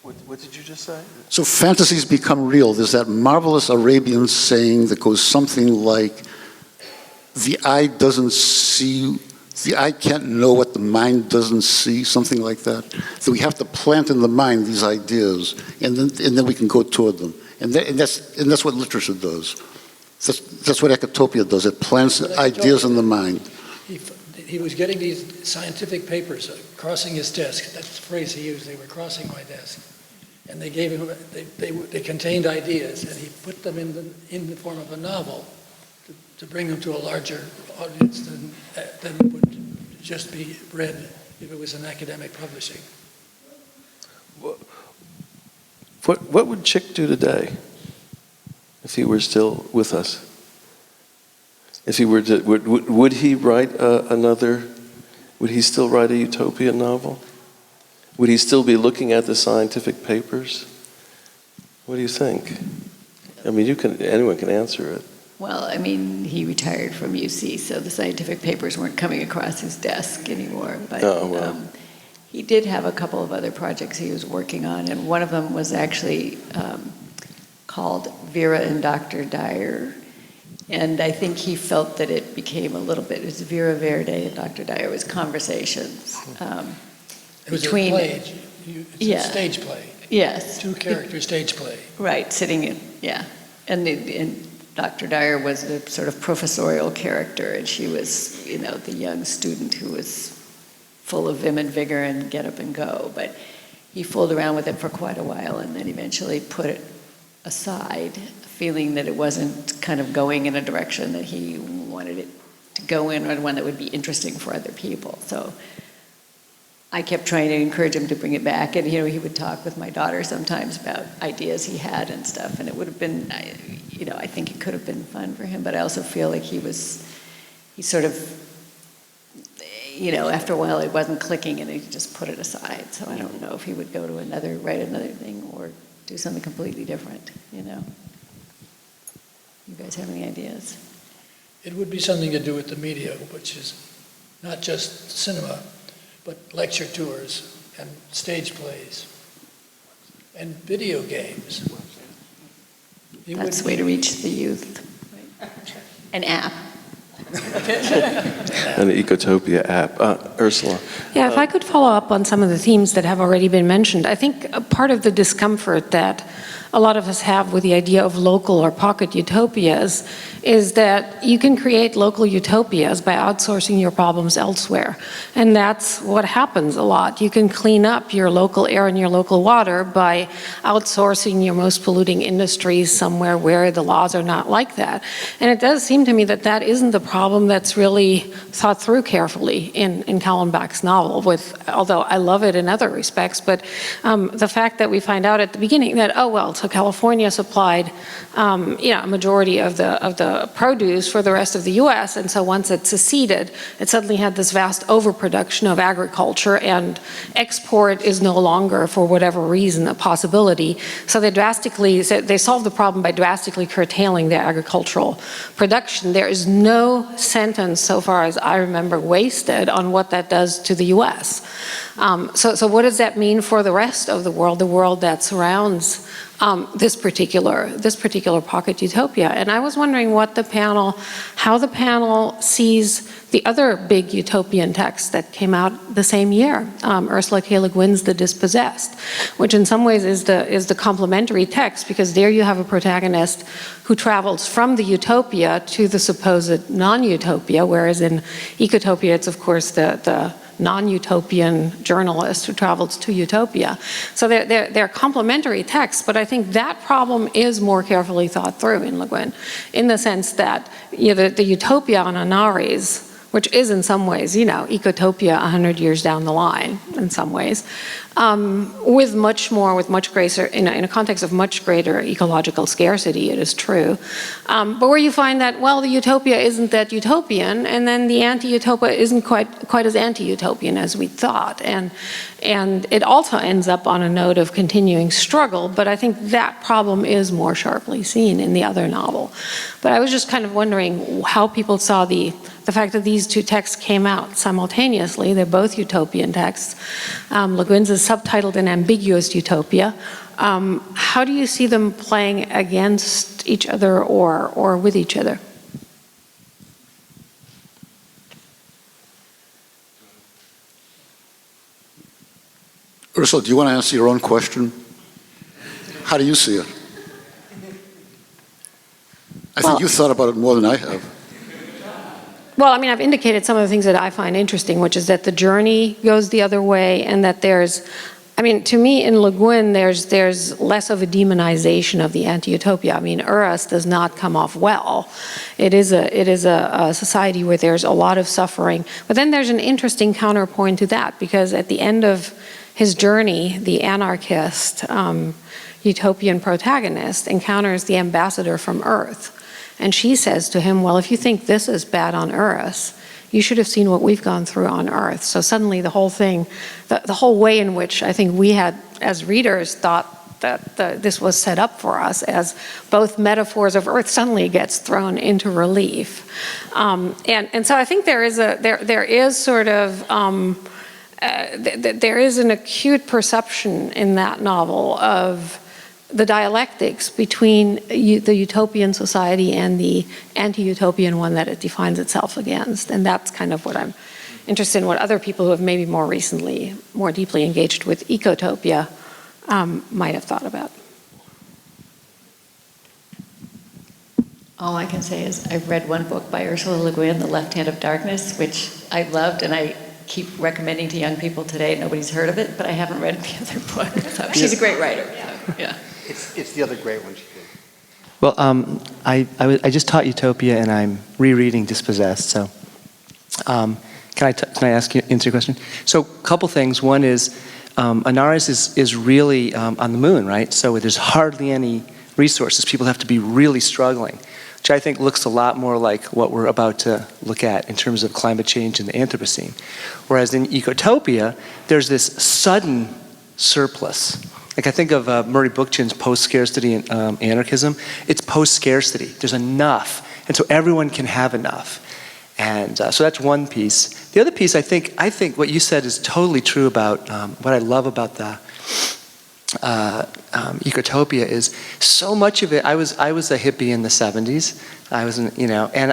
A: What did you just say?
H: So fantasies become real. There's that marvelous Arabian saying that goes something like, the eye doesn't see, the eye can't know what the mind doesn't see, something like that. So we have to plant in the mind these ideas, and then we can go toward them. And that's what literature does. That's what Ecotopia does. It plants ideas in the mind.
G: He was getting these scientific papers crossing his desk. That's the phrase he used. They were crossing my desk. And they gave him, they contained ideas, and he put them in the form of a novel to bring them to a larger audience than would just be read if it was an academic publishing.
A: What would Chick do today if he were still with us? If he were to, would he write would he still write a utopian novel? Would he still be looking at the scientific papers? What do you think? I mean, anyone can answer it.
F: Well, I mean, he retired from UC, so the scientific papers weren't coming across his desk anymore. But he did have a couple of other projects he was working on, and one of them was actually called Vera and Dr. Dyer. And I think he felt that it became a little bit, it was Vera Verde and Dr. Dyer, was conversations.
G: It was
F: between,
G: a play, it's a stage play.
F: Yes.
G: Two-character stage play.
F: Right, sitting in, yeah. And Dr. Dyer was a sort of professorial character, and she was, the young student who was full of vim and vigor and get up and go. But he fooled around with it for quite a while and then eventually put it aside, feeling that it wasn't kind of going in a direction that he wanted it to go in, or one that would be interesting for other people. So I kept trying to encourage him to bring it back, and he would talk with my daughter sometimes about ideas he had and stuff, and it would have been, I think it could have been fun for him, but I also feel like he sort of, after a while it wasn't clicking and he just put it aside. So I don't know if he would go to write another thing or do something completely different, You guys have any ideas?
G: It would be something to do with the media, which is not just cinema, but lecture tours and stage plays and video games.
F: That's the way to reach the youth. An app.
A: An Ecotopia app. Ursula.
J: Yeah, if I could follow up on some of the themes that have already been mentioned. I think a part of the discomfort that a lot of us have with the idea of local or pocket utopias is that you can create local utopias by outsourcing your problems elsewhere. And that's what happens a lot. You can clean up your local air and your local water by outsourcing your most polluting industries somewhere where the laws are not like that. And it does seem to me that that isn't the problem that's really thought through carefully in Callenbach's novel, although I love it in other respects, but the fact that we find out at the beginning that, so California supplied a majority of the produce for the rest of the US, and so once it seceded, it suddenly had this vast overproduction of agriculture, and export is no longer, for whatever reason, a possibility. So they solved the problem by drastically curtailing their agricultural production. There is no sentence, so far as I remember, wasted on what that does to the US. So what does that mean for the rest of the world that surrounds this particular pocket utopia. And I was wondering how the panel sees the other big utopian text that came out the same year, Ursula K. Le Guin's The Dispossessed, which in some ways is the complementary text, because there you have a protagonist who travels from the utopia to the supposed non-utopia, whereas in Ecotopia it's of course the non-utopian journalist who travels to Utopia. So they're complementary texts, but I think that problem is more carefully thought through in Le Guin, in the sense that the Utopia on Anaris, which is in some ways, Ecotopia 100 years down the line, in some ways, with much greater, in a context of much greater ecological scarcity, it is true. But where you find that, well, the utopia isn't that utopian, and then the anti-utopia isn't quite as anti-utopian as we thought. And it also ends up on a note of continuing struggle, but I think that problem is more sharply seen in the other novel. But I was just kind of wondering how people saw the fact that these two texts came out simultaneously. They're both utopian texts. Le Guin's is subtitled An Ambiguous Utopia. How do you see them playing against each other or with each other?
H: Ursula, do you want to answer your own question? How do you see it? I think you thought about it more than I have.
J: Well, I mean, I've indicated some of the things that I find interesting, which is that the journey goes the other way, and that to me, in Le Guin, there's less of a demonization of the anti-utopia. I mean, Urus does not come off well. It is a society where there's a lot of suffering. But then there's an interesting counterpoint to that, because at the end of his journey, the anarchist utopian protagonist encounters the ambassador from Earth. And she says to him, well, if you think this is bad on Earth, you should have seen what we've gone through on Earth. So suddenly the whole thing, the whole way in which I think we had, as readers, thought that this was set up for us as both metaphors of Earth suddenly gets thrown into relief. And so I think there is an acute perception in that novel of the dialectics between the utopian society and the anti-utopian one that it defines itself against. And that's kind of what I'm interested in, what other people who have maybe more recently, more deeply engaged with Ecotopia might have thought about.
F: All I can say is I've read one book by Ursula Le Guin, The Left Hand of Darkness, which I loved, and I keep recommending to young people today. Nobody's heard of it, but I haven't read the other book. So she's a great writer. So, yeah.
K: It's the other great one she did.
L: Well, I just taught Utopia, and I'm rereading Dispossessed. So, can I answer your question? So, a couple things. One is, Anaris is really on the moon, right? So there's hardly any resources. People have to be really struggling, which I think looks a lot more like what we're about to look at in terms of climate change in the Anthropocene. Whereas in Ecotopia, there's this sudden surplus. Like I think of Murray Bookchin's post-scarcity and anarchism. It's post-scarcity. There's enough. And so everyone can have enough. And so that's one piece. The other piece, I think what you said is totally true about what I love about the Ecotopia is so much of it. I was a hippie in the 70s. I was, and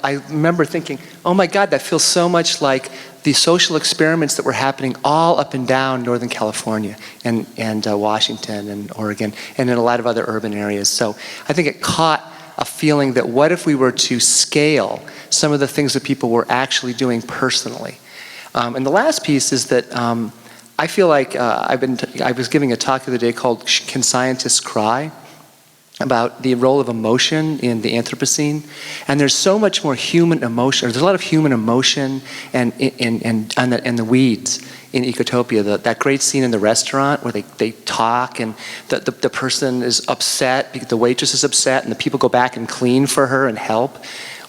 L: I remember thinking, oh my God, that feels so much like the social experiments that were happening all up and down Northern California and Washington and Oregon and in a lot of other urban areas. So I think it caught a feeling that what if we were to scale some of the things that people were actually doing personally. And the last piece is that I feel like I was giving a talk the other day called Can Scientists Cry? About the role of emotion in the Anthropocene. And there's so much more human emotion, or there's a lot of human emotion and the weeds in Ecotopia. That great scene in the restaurant where they talk and the person is upset, the waitress is upset, and the people go back and clean for her and help,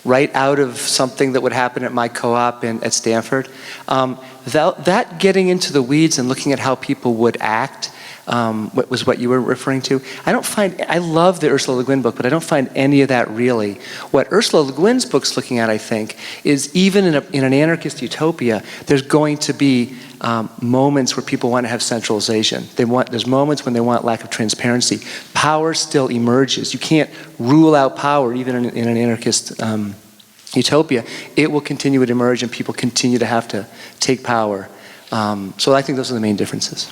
L: right out of something that would happen at my co-op at Stanford. That getting into the weeds and looking at how people would act, what you were referring to. I love the Ursula Le Guin book, but I don't find any of that really. What Ursula Le Guin's book's looking at, I think, is even in an anarchist utopia, there's going to be moments where people want to have centralization. There's moments when they want lack of transparency. Power still emerges. You can't rule out power even in an anarchist utopia. It will continue to emerge and people continue to have to take power. So I think those are the main differences.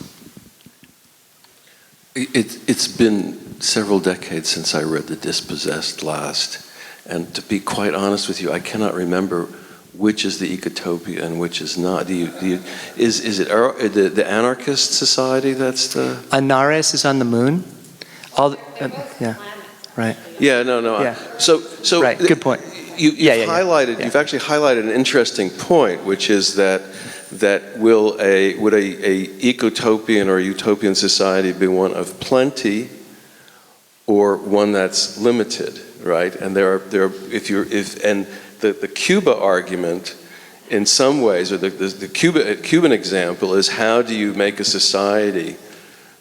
A: It's been several decades since I read The Dispossessed last, and to be quite honest with you, I cannot remember which is the Ecotopia and which is not. Is it the anarchist society that's the...
L: Anares is on the moon. Yeah, right.
A: Yeah, no.
L: Yeah.
A: So
L: right, good point.
A: You've actually highlighted an interesting point, which is that would a ecotopian or utopian society be one of plenty or one that's limited, right? And the Cuba argument in some ways, or the Cuban example is, how do you make a society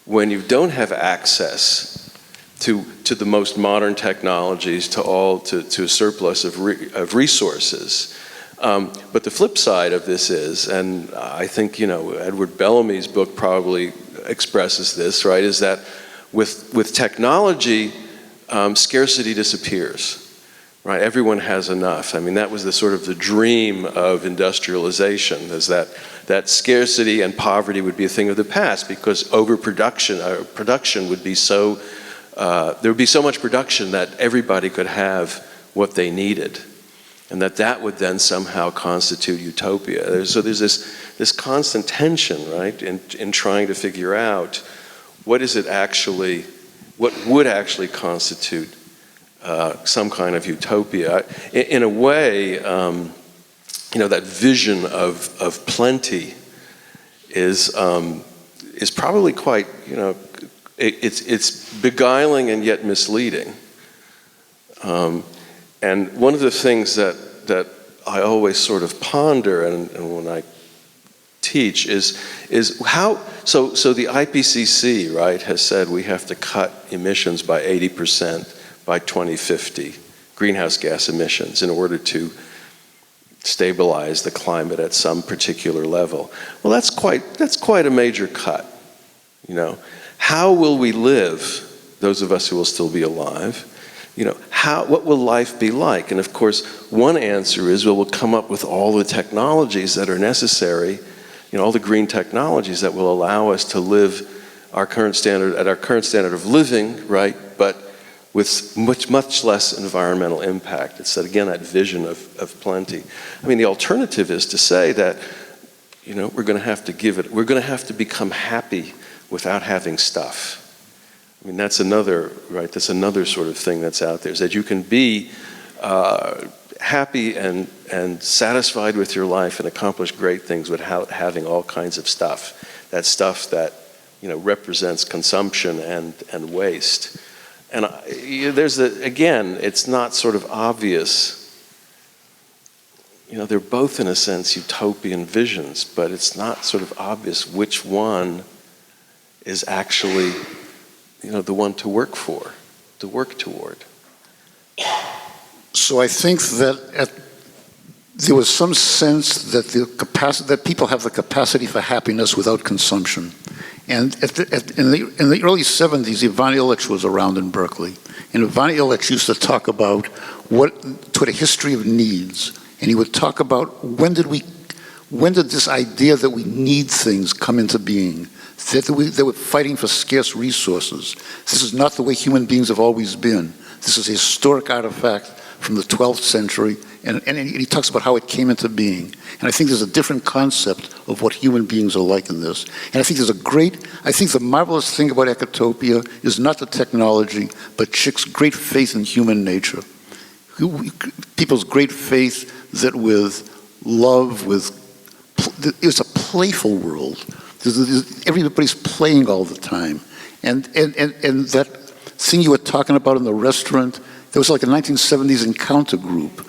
A: when you don't have access to the most modern technologies, to a surplus of resources? But the flip side of this is, and I think Edward Bellamy's book probably expresses this, right, is that with technology, scarcity disappears, right? Everyone has enough. I mean, that was the dream of industrialization, is that scarcity and poverty would be a thing of the past, because production would be so, there would be so much production that everybody could have what they needed, and that would then somehow constitute utopia. So there's this constant tension, right, in trying to figure out what would actually constitute some kind of utopia. In a way, that vision of plenty is probably quite, it's beguiling and yet misleading. And one of the things that I always sort of ponder, and when I teach, is how, so the IPCC, right, has said we have to cut emissions by 80% by 2050, greenhouse gas emissions, in order to stabilize the climate at some particular level. Well, that's quite a major cut. How will we live, those of us who will still be alive? What will life be like? And of course, one answer is, well, we'll come up with all the technologies that are necessary, all the green technologies that will allow us to live at our current standard of living, right? But with much less environmental impact. It's that vision of plenty. I mean, the alternative is to say that, we're going to have to become happy without having stuff. I mean, that's another sort of thing that's out there, is that you can be happy and satisfied with your life and accomplish great things without having all kinds of stuff. That stuff that, represents consumption and waste. And it's not sort of obvious. They're both in a sense utopian visions, but it's not sort of obvious which one is actually the one to work for, to work toward.
H: So I think that there was some sense that that people have the capacity for happiness without consumption. And in the early 70s, Ivan Illich was around in Berkeley. And Ivan Illich used to talk about a history of needs. And he would talk about when did this idea that we need things come into being? That we're fighting for scarce resources. This is not the way human beings have always been. This is a historic artifact from the 12th century, and he talks about how it came into being. And I think there's a different concept of what human beings are like in this. And I think the marvelous thing about Ecotopia is not the technology, but Chick's great faith in human nature. People's great faith that with love, it's a playful world. Everybody's playing all the time. And that thing you were talking about in the restaurant, there was like a 1970s encounter group.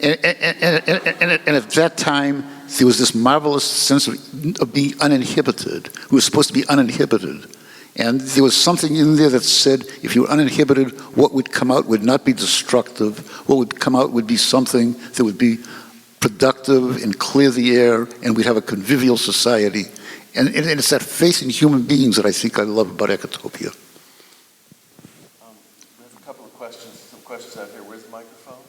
H: And at that time, there was this marvelous sense of being uninhibited. We were supposed to be uninhibited. And there was something in there that said, if you were uninhibited, what would come out would not be destructive. What would come out would be something that would be productive and clear the air, and we'd have a convivial society. And it's that faith in human beings that I think I love about Ecotopia.
A: We have a couple of questions, some questions out here. Where's the microphone?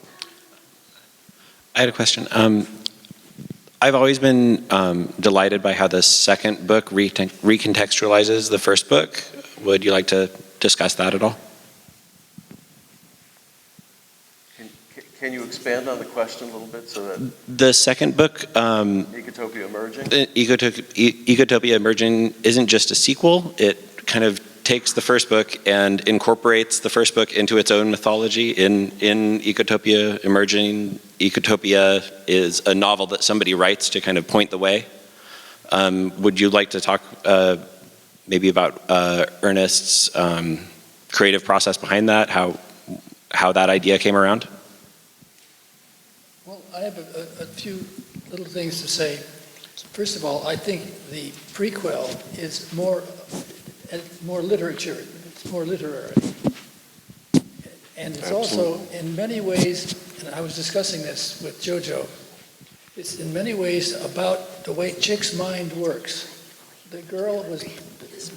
M: I had a question. I've always been delighted by how the second book recontextualizes the first book. Would you like to discuss that at all?
A: Can you expand on the question a little bit so that
M: The second book,
A: Ecotopia Emerging?
M: Ecotopia Emerging, isn't just a sequel. It kind of takes the first book and incorporates the first book into its own mythology. In Ecotopia Emerging, Ecotopia is a novel that somebody writes to kind of point the way. Would you like to talk maybe about Ernest's creative process behind that, how that idea came around?
G: Well, I have a few little things to say. First of all, I think the prequel is more literature, it's more literary. And it's also, in many ways, and I was discussing this with Jojo, it's in many ways about the way Chick's mind works. The girl was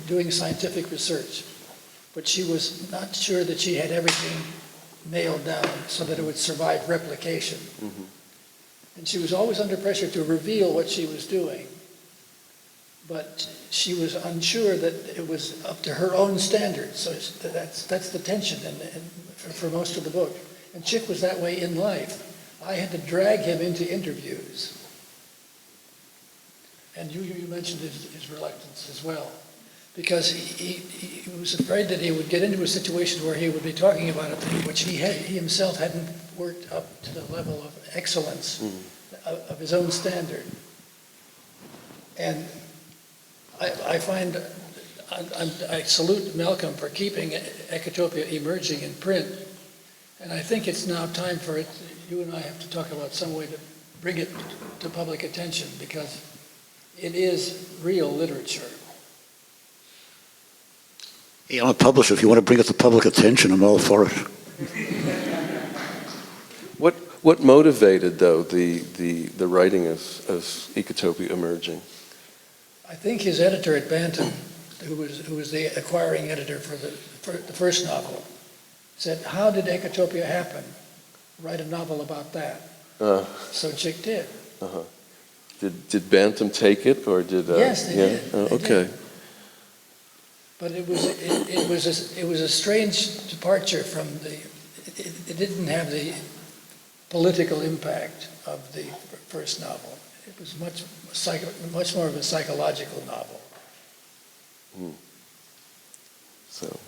G: doing scientific research, but she was not sure that she had everything nailed down so that it would survive replication. Mm-hmm. And she was always under pressure to reveal what she was doing. But she was unsure that it was up to her own standards. So that's the tension for most of the book. And Chick was that way in life. I had to drag him into interviews. And you mentioned his reluctance as well. Because he was afraid that he would get into a situation where he would be talking about a thing which he himself hadn't worked up to the level of excellence of his own standard. And I find, I salute Malcolm for keeping Ecotopia emerging in print. And I think it's now time for it, you and I have to talk about some way to bring it to public attention, because it is real literature.
H: Hey, I'm a publisher. If you want to bring it to public attention, I'm all for it.
A: What motivated, though, the writing of Ecotopia Emerging?
G: I think his editor at Bantam, who was the acquiring editor for the first novel, said, "How did Ecotopia happen? Write a novel about that." So Chick did.
A: Uh-huh. Did Bantam take it, or did?
G: Yes, they did.
A: Oh,
G: they
A: okay.
G: did. But it was a strange departure from the. It didn't have the political impact of the first novel. It was much more of a psychological novel.
A: So.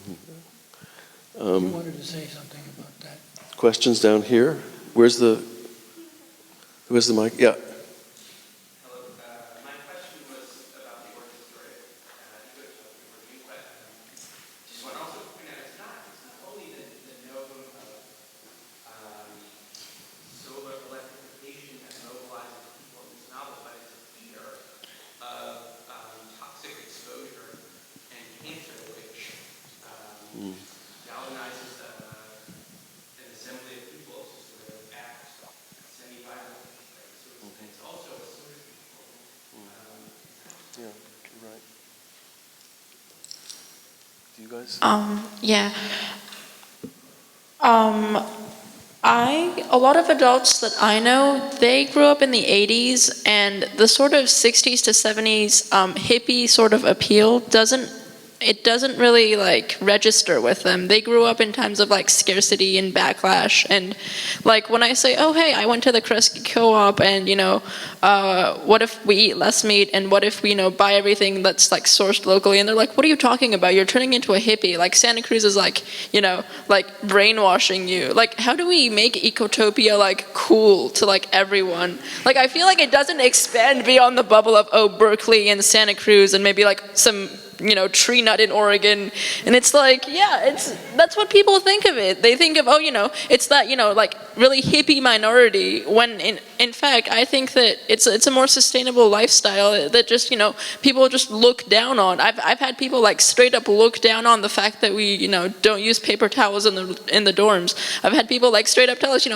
G: You wanted to say something about that.
A: Questions down here? Where's the mic? Yeah.
N: Yeah. A lot of adults that I know, they grew up in the 80s, and the sort of 60s to 70s hippie sort of appeal doesn't really like register with them. They grew up in times of like scarcity and backlash, and like when I say, oh hey, I went to the Kresge co-op, and what if we eat less meat, and what if we buy everything that's like sourced locally, and they're like, what are you talking about? You're turning into a hippie. Like Santa Cruz is like like brainwashing you. Like how do we make Ecotopia like cool to like everyone? Like I feel like it doesn't expand beyond the bubble of Berkeley and Santa Cruz and maybe like some tree nut in Oregon. And it's like, yeah, that's what people think of it. They think of, it's that, like really hippie minority, when in fact, I think that it's a more sustainable lifestyle that just, people just look down on. I've had people like straight up look down on the fact that we, don't use paper towels in the dorms. I've had people like straight up tell us,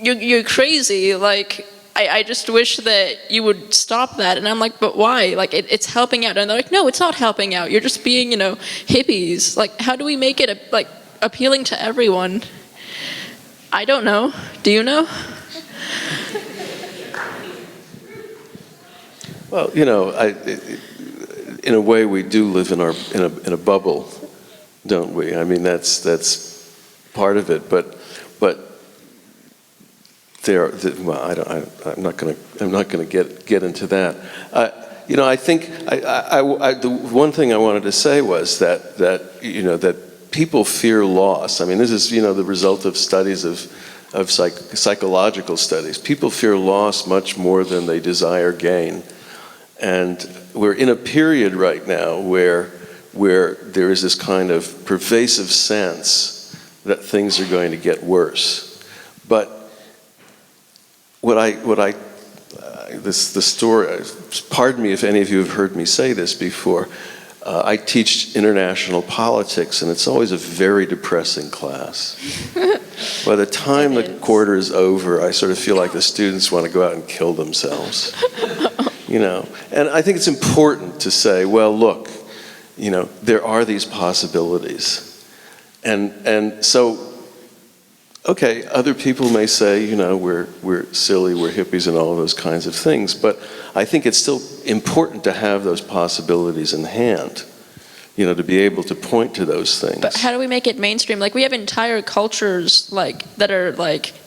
N: you're crazy, like, I just wish that you would stop that. And I'm like, but why? Like, it's helping out. And they're like, no, it's not helping out. You're just being, hippies. Like, how do we make it, appealing to everyone? I don't know. Do you know?
A: Well, in a way, we do live in a bubble, don't we? I mean, that's part of it. But well, I'm not going to get into that. I think the one thing I wanted to say was that people fear loss. I mean, this is the result of studies of psychological studies. People fear loss much more than they desire gain, and we're in a period right now where there is this kind of pervasive sense that things are going to get worse. But the story, pardon me if any of you have heard me say this before, I teach international politics, and it's always a very depressing class. By the time the quarter is over, I sort of feel like the students want to go out and kill themselves. And I think it's important to say, well, look, there are these possibilities. And so, okay, other people may say, we're silly, we're hippies and all of those kinds of things, but I think it's still important to have those possibilities in hand, to be able to point to those things.
N: But how do we make it mainstream? Like, we have entire cultures that are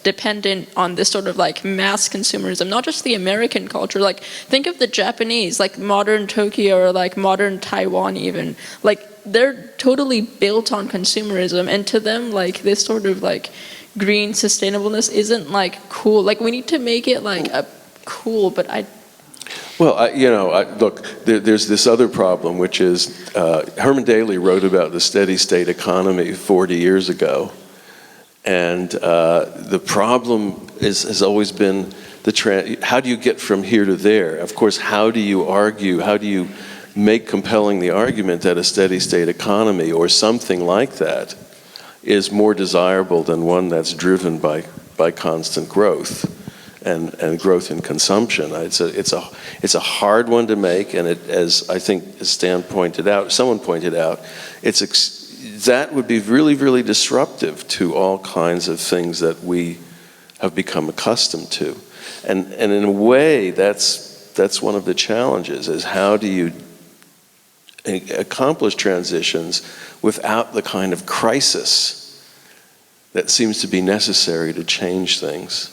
N: dependent on this sort of mass consumerism, not just the American culture. Like, think of the Japanese, modern Tokyo or modern Taiwan even. They're totally built on consumerism, and to them, this sort of green sustainableness isn't cool. We need to make it a cool, but
A: look, there's this other problem, which is Herman Daly wrote about the steady state economy 40 years ago, and the problem has always been how do you get from here to there? Of course, how do you argue? How do you make compelling the argument that a steady state economy or something like that is more desirable than one that's driven by constant growth and growth in consumption? It's a hard one to make, and as I think someone pointed out, that would be really, really disruptive to all kinds of things that we have become accustomed to, and in a way, that's one of the challenges: is how do you accomplish transitions without the kind of crisis that seems to be necessary to change things?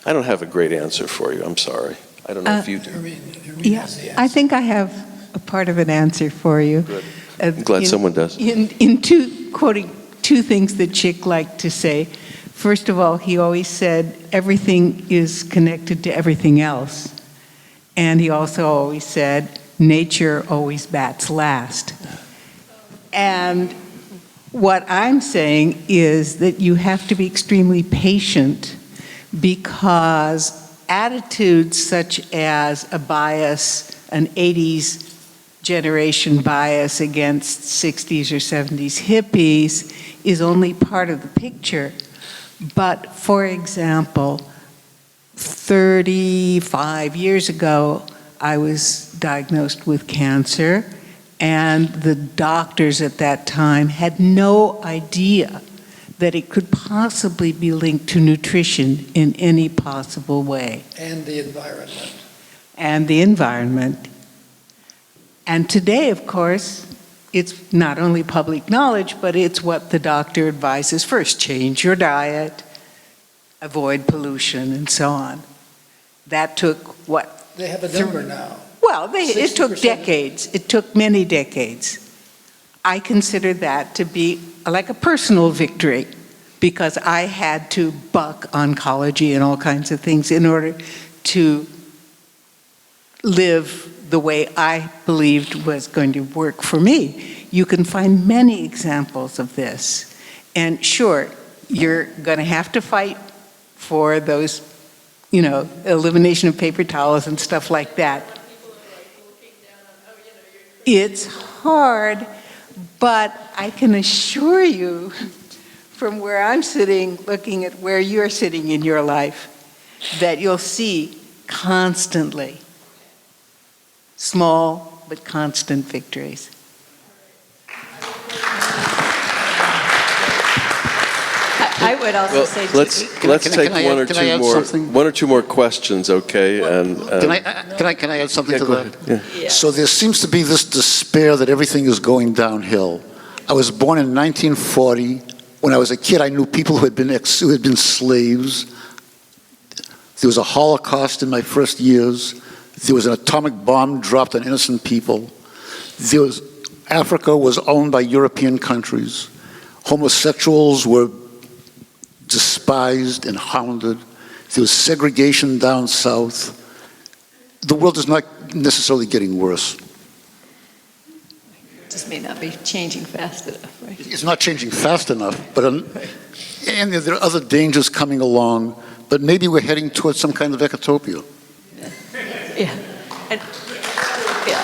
A: I don't have a great answer for you. I'm sorry. I don't know if you do.
O: Yeah, I think I have a part of an answer for you.
A: Good. I'm glad someone does.
O: Quoting two things that Chick liked to say. First of all, he always said everything is connected to everything else. And he also always said, nature always bats last. And what I'm saying is that you have to be extremely patient, because attitudes such as a bias, an 80s generation bias against 60s or 70s hippies is only part of the picture. But for example, 35 years ago, I was diagnosed with cancer, and the doctors at that time had no idea that it could possibly be linked to nutrition in any possible way.
G: And the environment.
O: And the environment. And today, of course, it's not only public knowledge, but it's what the doctor advises first: change your diet, avoid pollution, and so on. That took what?
G: They have a number now.
O: Well, it took
G: 60%.
O: decades. It took many decades. I consider that to be like a personal victory, because I had to buck oncology and all kinds of things in order to live the way I believed was going to work for me. You can find many examples of this. And sure, you're going to have to fight for those, elimination of paper towels and stuff like that. It's hard, but I can assure you, from where I'm sitting, looking at where you're sitting in your life, that you'll see constantly small but constant victories.
F: I would also say
A: let's take one or two more questions, okay? And
H: Can I add something to that?
A: Yeah.
H: So there seems to be this despair that everything is going downhill. I was born in 1940. When I was a kid, I knew people who had been slaves. There was a Holocaust in my first years. There was an atomic bomb dropped on innocent people. Africa was owned by European countries. Homosexuals were despised and hounded. There was segregation down south. The world is not necessarily getting worse.
F: just may not be changing fast enough, right?
H: It's not changing fast enough, but and there are other dangers coming along, but maybe we're heading towards some kind of ecotopia.
F: Yeah. And, yeah.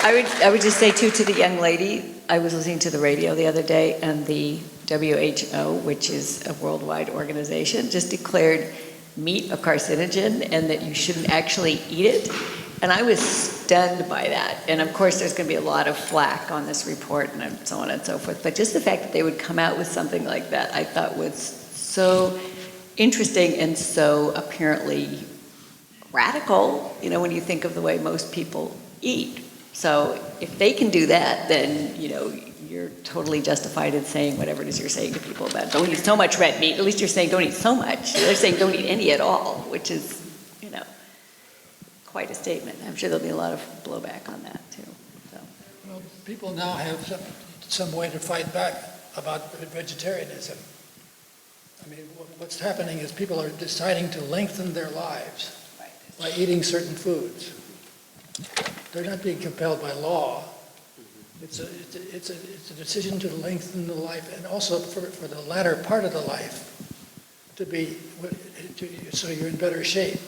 F: I would just say, too, to the young lady, I was listening to the radio the other day, and the WHO, which is a worldwide organization, just declared meat a carcinogen and that you shouldn't actually eat it. And I was stunned by that. And of course, there's going to be a lot of flack on this report and so on and so forth. But just the fact that they would come out with something like that, I thought was so interesting and so apparently radical, you know, when you think of the way most people eat. So if they can do that, then, you know, you're totally justified in saying whatever it is you're saying to people about don't eat so much red meat. At least you're saying don't eat so much. They're saying don't eat any at all, which is, you know, quite a statement. I'm sure there'll be a lot of blowback on that too. So.
G: Well, people now have some way to fight back about vegetarianism. I mean, what's happening is people are deciding to lengthen their lives by eating certain foods. They're not being compelled by law. It's a decision to lengthen the life, and also for the latter part of the life so you're in better shape.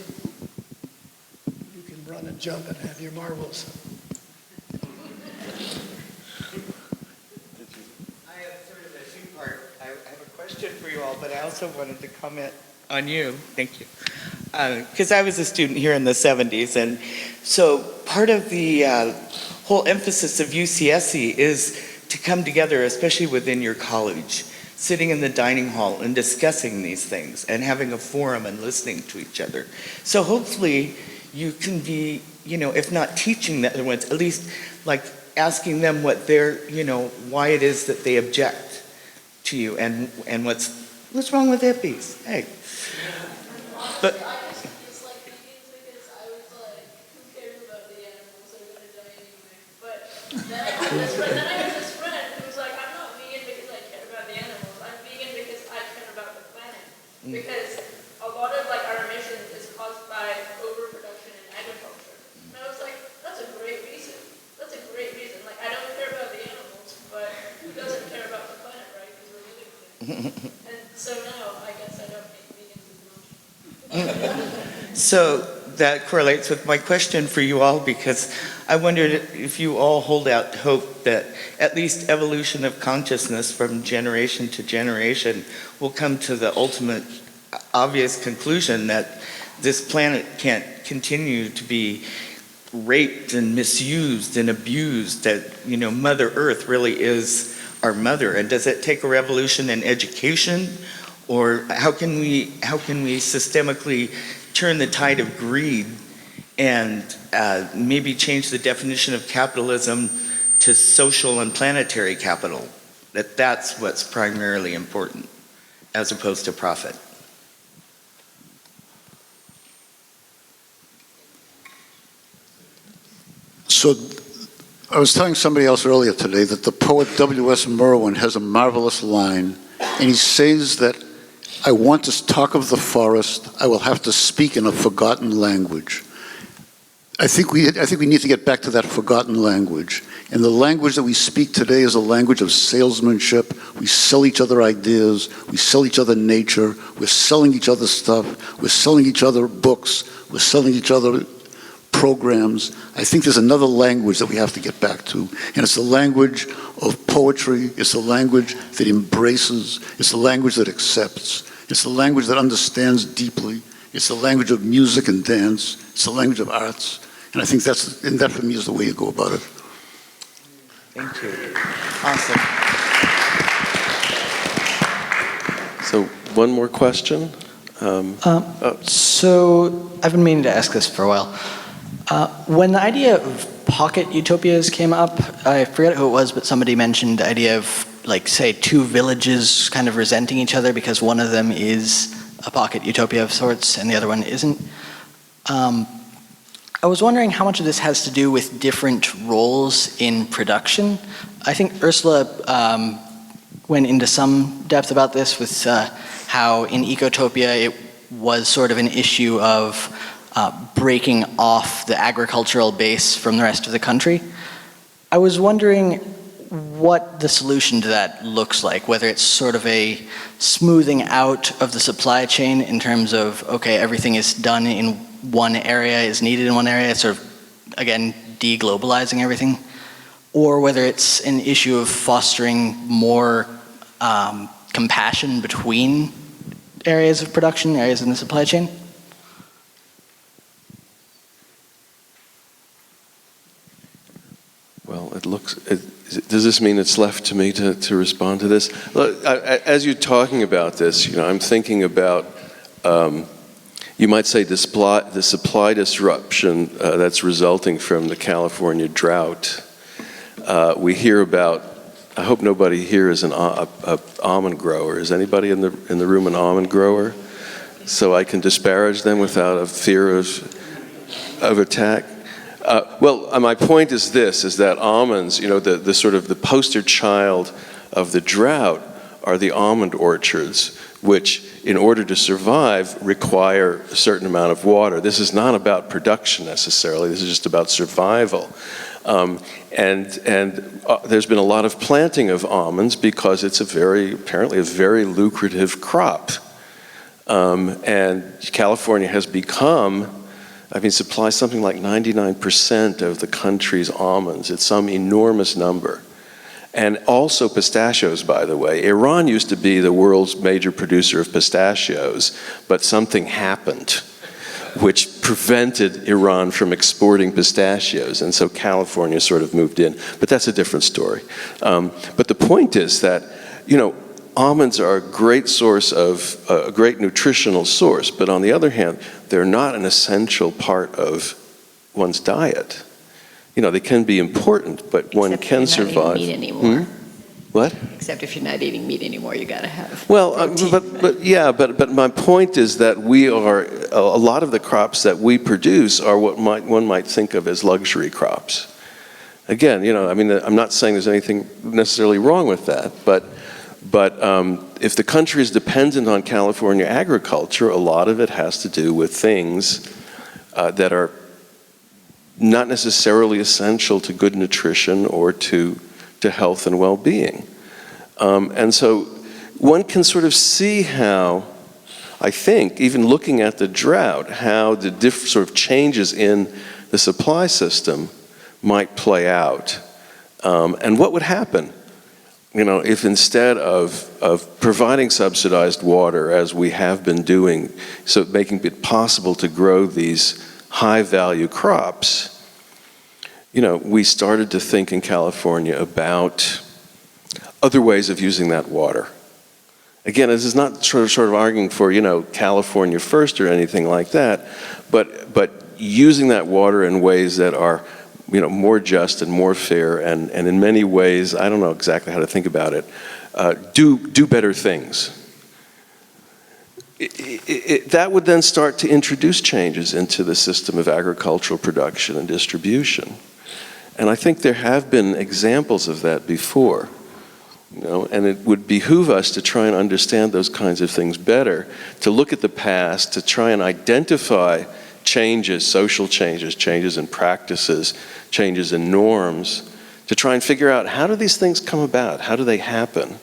G: You can run and jump and have your marbles.
P: I have sort of a two-part. I have a question for you all, but I also wanted to comment on you. Thank you. Because I was a student here in the 70s, and so part of the whole emphasis of UCSC is to come together, especially within your college, sitting in the dining hall and discussing these things and having a forum and listening to each other. So hopefully you can be, you know, if not teaching the other ones, at least like asking them what they're, you know, why it is that they object to you and what's wrong with hippies? Hey. But
N: then I had this friend who was like, I'm not vegan because I care about the animals. I'm vegan because I care about the planet. Because a lot of like our emissions is caused by overproduction in agriculture. And I was like, that's a great reason. That's a great reason. Like, I don't care about the animals, but who doesn't care about the planet, right? Because we're living things. And so now I guess I don't make vegans as much.
P: So that correlates with my question for you all, because I wondered if you all hold out hope that at least evolution of consciousness from generation to generation will come to the ultimate obvious conclusion that this planet can't continue to be raped and misused and abused, that, you know, Mother Earth really is our mother. And does it take a revolution in education? Or how can we systemically turn the tide of greed and maybe change the definition of capitalism to social and planetary capital? That's what's primarily important, as opposed to profit.
H: So I was telling somebody else earlier today that the poet W.S. Merwin has a marvelous line, and he says that I want to talk of the forest, I will have to speak in a forgotten language. I think we need to get back to that forgotten language. And the language that we speak today is a language of salesmanship. We sell each other ideas. We sell each other nature. We're selling each other stuff. We're selling each other books. We're selling each other programs. I think there's another language that we have to get back to. And it's the language of poetry. It's the language that embraces. It's the language that accepts. It's the language that understands deeply. It's the language of music and dance. It's the language of arts. And I think that for me is the way you go about it.
P: Thank you. Awesome.
A: So one more question.
Q: So I've been meaning to ask this for a while. When the idea of pocket utopias came up, I forget who it was, but somebody mentioned the idea of, like, say, two villages kind of resenting each other because one of them is a pocket utopia of sorts and the other one isn't. I was wondering how much of this has to do with different roles in production. I think Ursula went into some depth about this with how in Ecotopia it was sort of an issue of breaking off the agricultural base from the rest of the country. I was wondering what the solution to that looks like, whether it's sort of a smoothing out of the supply chain in terms of, okay, everything is done in one area, is needed in one area, sort of, again, de-globalizing everything, or whether it's an issue of fostering more compassion between areas of production, areas in the supply chain.
A: Well, does this mean it's left to me to respond to this? Look, as you're talking about this, I'm thinking about, you might say, the supply disruption that's resulting from the California drought. We hear about, I hope nobody here is an almond grower. Is anybody in the room an almond grower? So I can disparage them without a fear of attack. Well, my point is this, is that almonds, the sort of the poster child of the drought are the almond orchards, which in order to survive require a certain amount of water. This is not about production necessarily, this is just about survival. And there's been a lot of planting of almonds because it's apparently a very lucrative crop. And California has become, supplies something like 99% of the country's almonds. It's some enormous number. And also pistachios, by the way. Iran used to be the world's major producer of pistachios, but something happened which prevented Iran from exporting pistachios, and so California sort of moved in. But that's a different story. But the point is that, almonds are a great source of, a great nutritional source, but on the other hand, they're not an essential part of one's diet. They can be important, but one can survive.
F: Except if you're not eating meat anymore.
A: What?
F: Except if you're not eating meat anymore, you gotta have.
A: Well, but my point is that a lot of the crops that we produce are what one might think of as luxury crops. Again, I'm not saying there's anything necessarily wrong with that, but if the country is dependent on California agriculture, a lot of it has to do with things that are not necessarily essential to good nutrition or to health and well-being. And so one can sort of see how, I think, even looking at the drought, how the sort of changes in the supply system might play out. And what would happen, if instead of providing subsidized water, as we have been doing, so making it possible to grow these high-value crops, we started to think in California about other ways of using that water. Again, this is not sort of arguing for, California first or anything like that, but using that water in ways that are, more just and more fair, and in many ways, I don't know exactly how to think about it, do better things. That would then start to introduce changes into the system of agricultural production and distribution. And I think there have been examples of that before. And it would behoove us to try and understand those kinds of things better, to look at the past, to try and identify changes, social changes, changes in practices, changes in norms, to try and figure out how do these things come about? How do they happen?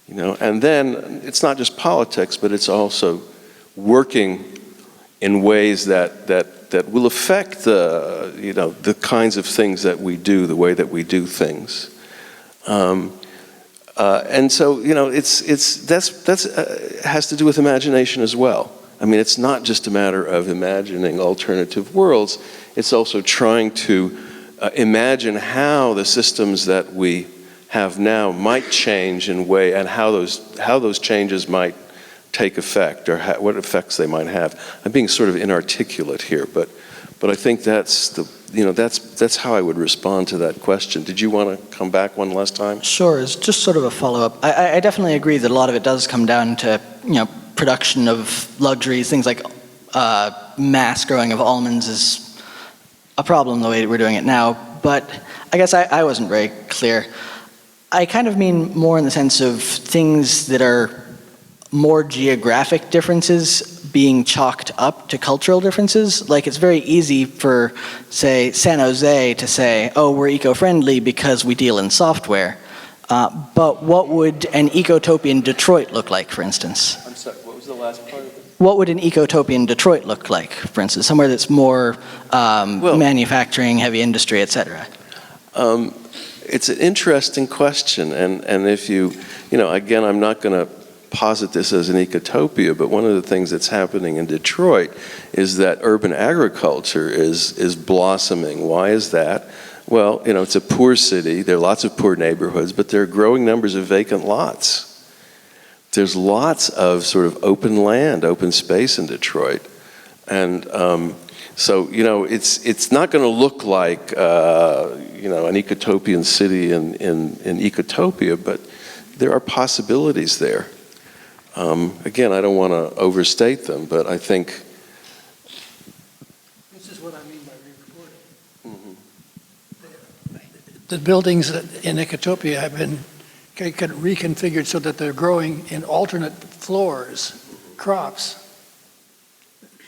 A: You know, and then it's not just politics, but it's also working in ways that will affect the, you know, the kinds of things that we do, the way that we do things. And so, you know, that's has to do with imagination as well. I mean, it's not just a matter of imagining alternative worlds, it's also trying to imagine how the systems that we have now might change in way, and how those changes might take effect, or what effects they might have. I'm being sort of inarticulate here, but I think that's how I would respond to that question. Did you want to come back one last time?
Q: Sure, it's just sort of a follow-up. I definitely agree that a lot of it does come down to, you know, production of luxuries, things like mass growing of almonds is a problem the way we're doing it now, but I guess I wasn't very clear. I kind of mean more in the sense of things that are more geographic differences being chalked up to cultural differences. Like, it's very easy for, say, San Jose to say, oh, we're eco-friendly because we deal in software. But what would an Ecotopia in Detroit look like, for instance?
A: I'm sorry, what was the last part of it?
Q: What would an Ecotopia in Detroit look like, for instance? Somewhere that's more manufacturing, heavy industry, et cetera.
A: It's an interesting question, and if you know, again, I'm not going to posit this as an ecotopia, but one of the things that's happening in Detroit is that urban agriculture is blossoming. Why is that? Well, you know, it's a poor city, there are lots of poor neighborhoods, but there are growing numbers of vacant lots. There's lots of sort of open land, open space in Detroit, and so, you know, it's not going to look like, you know, an ecotopian city in Ecotopia, but there are possibilities there. Again, I don't want to overstate them, but I think...
G: This is what I mean by re-reporting. The buildings in Ecotopia have been reconfigured so that they're growing in alternate floors, crops.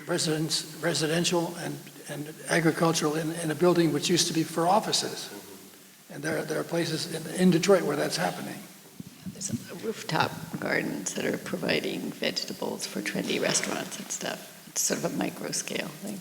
G: Residential and agricultural in a building which used to be for offices. And there are places in Detroit where that's happening.
F: There's rooftop gardens that are providing vegetables for trendy restaurants and stuff. It's sort of a micro scale thing.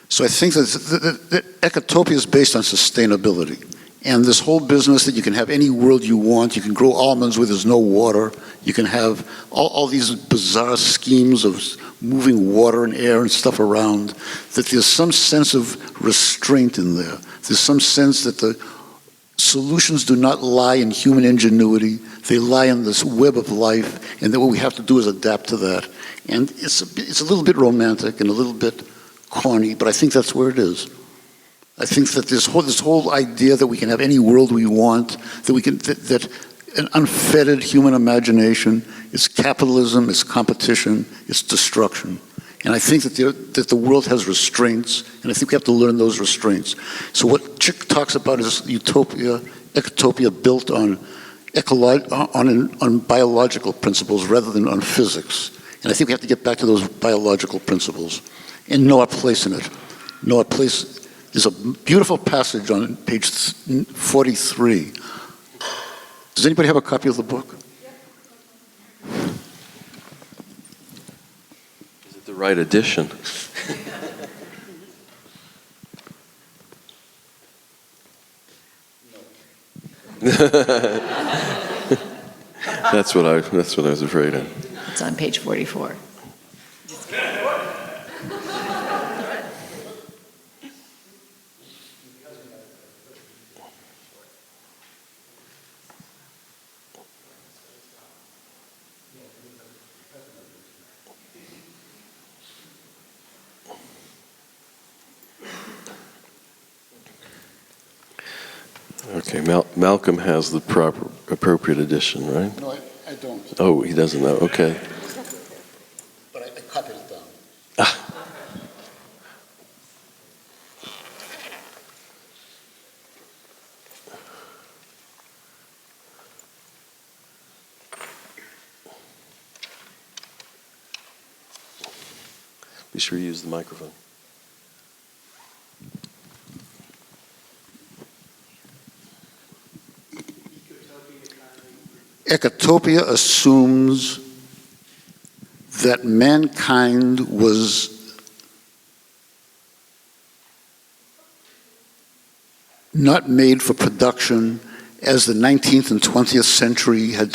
H: So I think that Ecotopia is based on sustainability. And this whole business that you can have any world you want, you can grow almonds where there's no water, you can have all these bizarre schemes of moving water and air and stuff around, that there's some sense of restraint in there. There's some sense that the solutions do not lie in human ingenuity, they lie in this web of life, and that what we have to do is adapt to that. And it's a little bit romantic and a little bit corny, but I think that's where it is. I think that this whole idea that we can have any world we want, that an unfettered human imagination is capitalism, is competition, is destruction. And I think that the world has restraints, and I think we have to learn those restraints. So what Chick talks about is Utopia, Ecotopia built on biological principles rather than on physics. And I think we have to get back to those biological principles and know our place in it. Know our place. There's a beautiful passage on page 43. Does anybody have a copy of the book?
A: Is it the right edition? That's what I was afraid of.
F: It's on page 44.
A: Okay, Malcolm has the appropriate edition, right?
H: No, I don't.
A: Oh, he doesn't know, okay.
H: But I copied it down.
A: Be Be sure you use the microphone.
H: Ecotopia assumes that mankind was not made for production as the 19th and 20th century had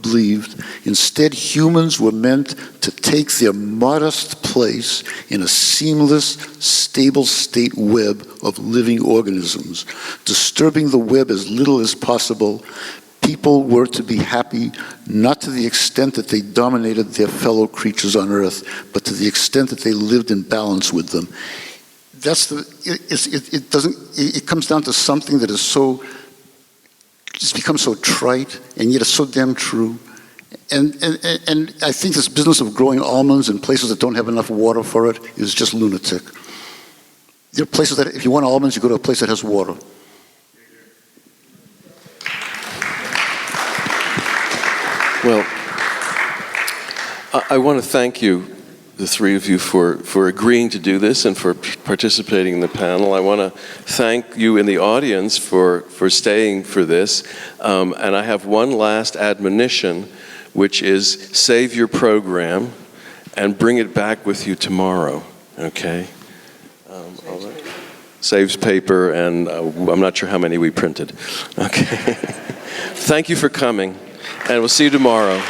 H: believed. Instead, humans were meant to take their modest place in a seamless, stable state web of living organisms, disturbing the web as little as possible. People were to be happy, not to the extent that they dominated their fellow creatures on Earth, but to the extent that they lived in balance with them. It comes down to something that is so, it's become so trite, and yet it's so damn true. And I think this business of growing almonds in places that don't have enough water for it is just lunatic. There are places that, if you want almonds, you go to a place that has water.
A: Well, I want to thank you, the three of you, for agreeing to do this and for participating in the panel. I want to thank you in the audience for staying for this. And I have one last admonition, which is save your program and bring it back with you tomorrow, okay? Saves paper, and I'm not sure how many we printed. Okay. Thank you for coming, and we'll see you tomorrow.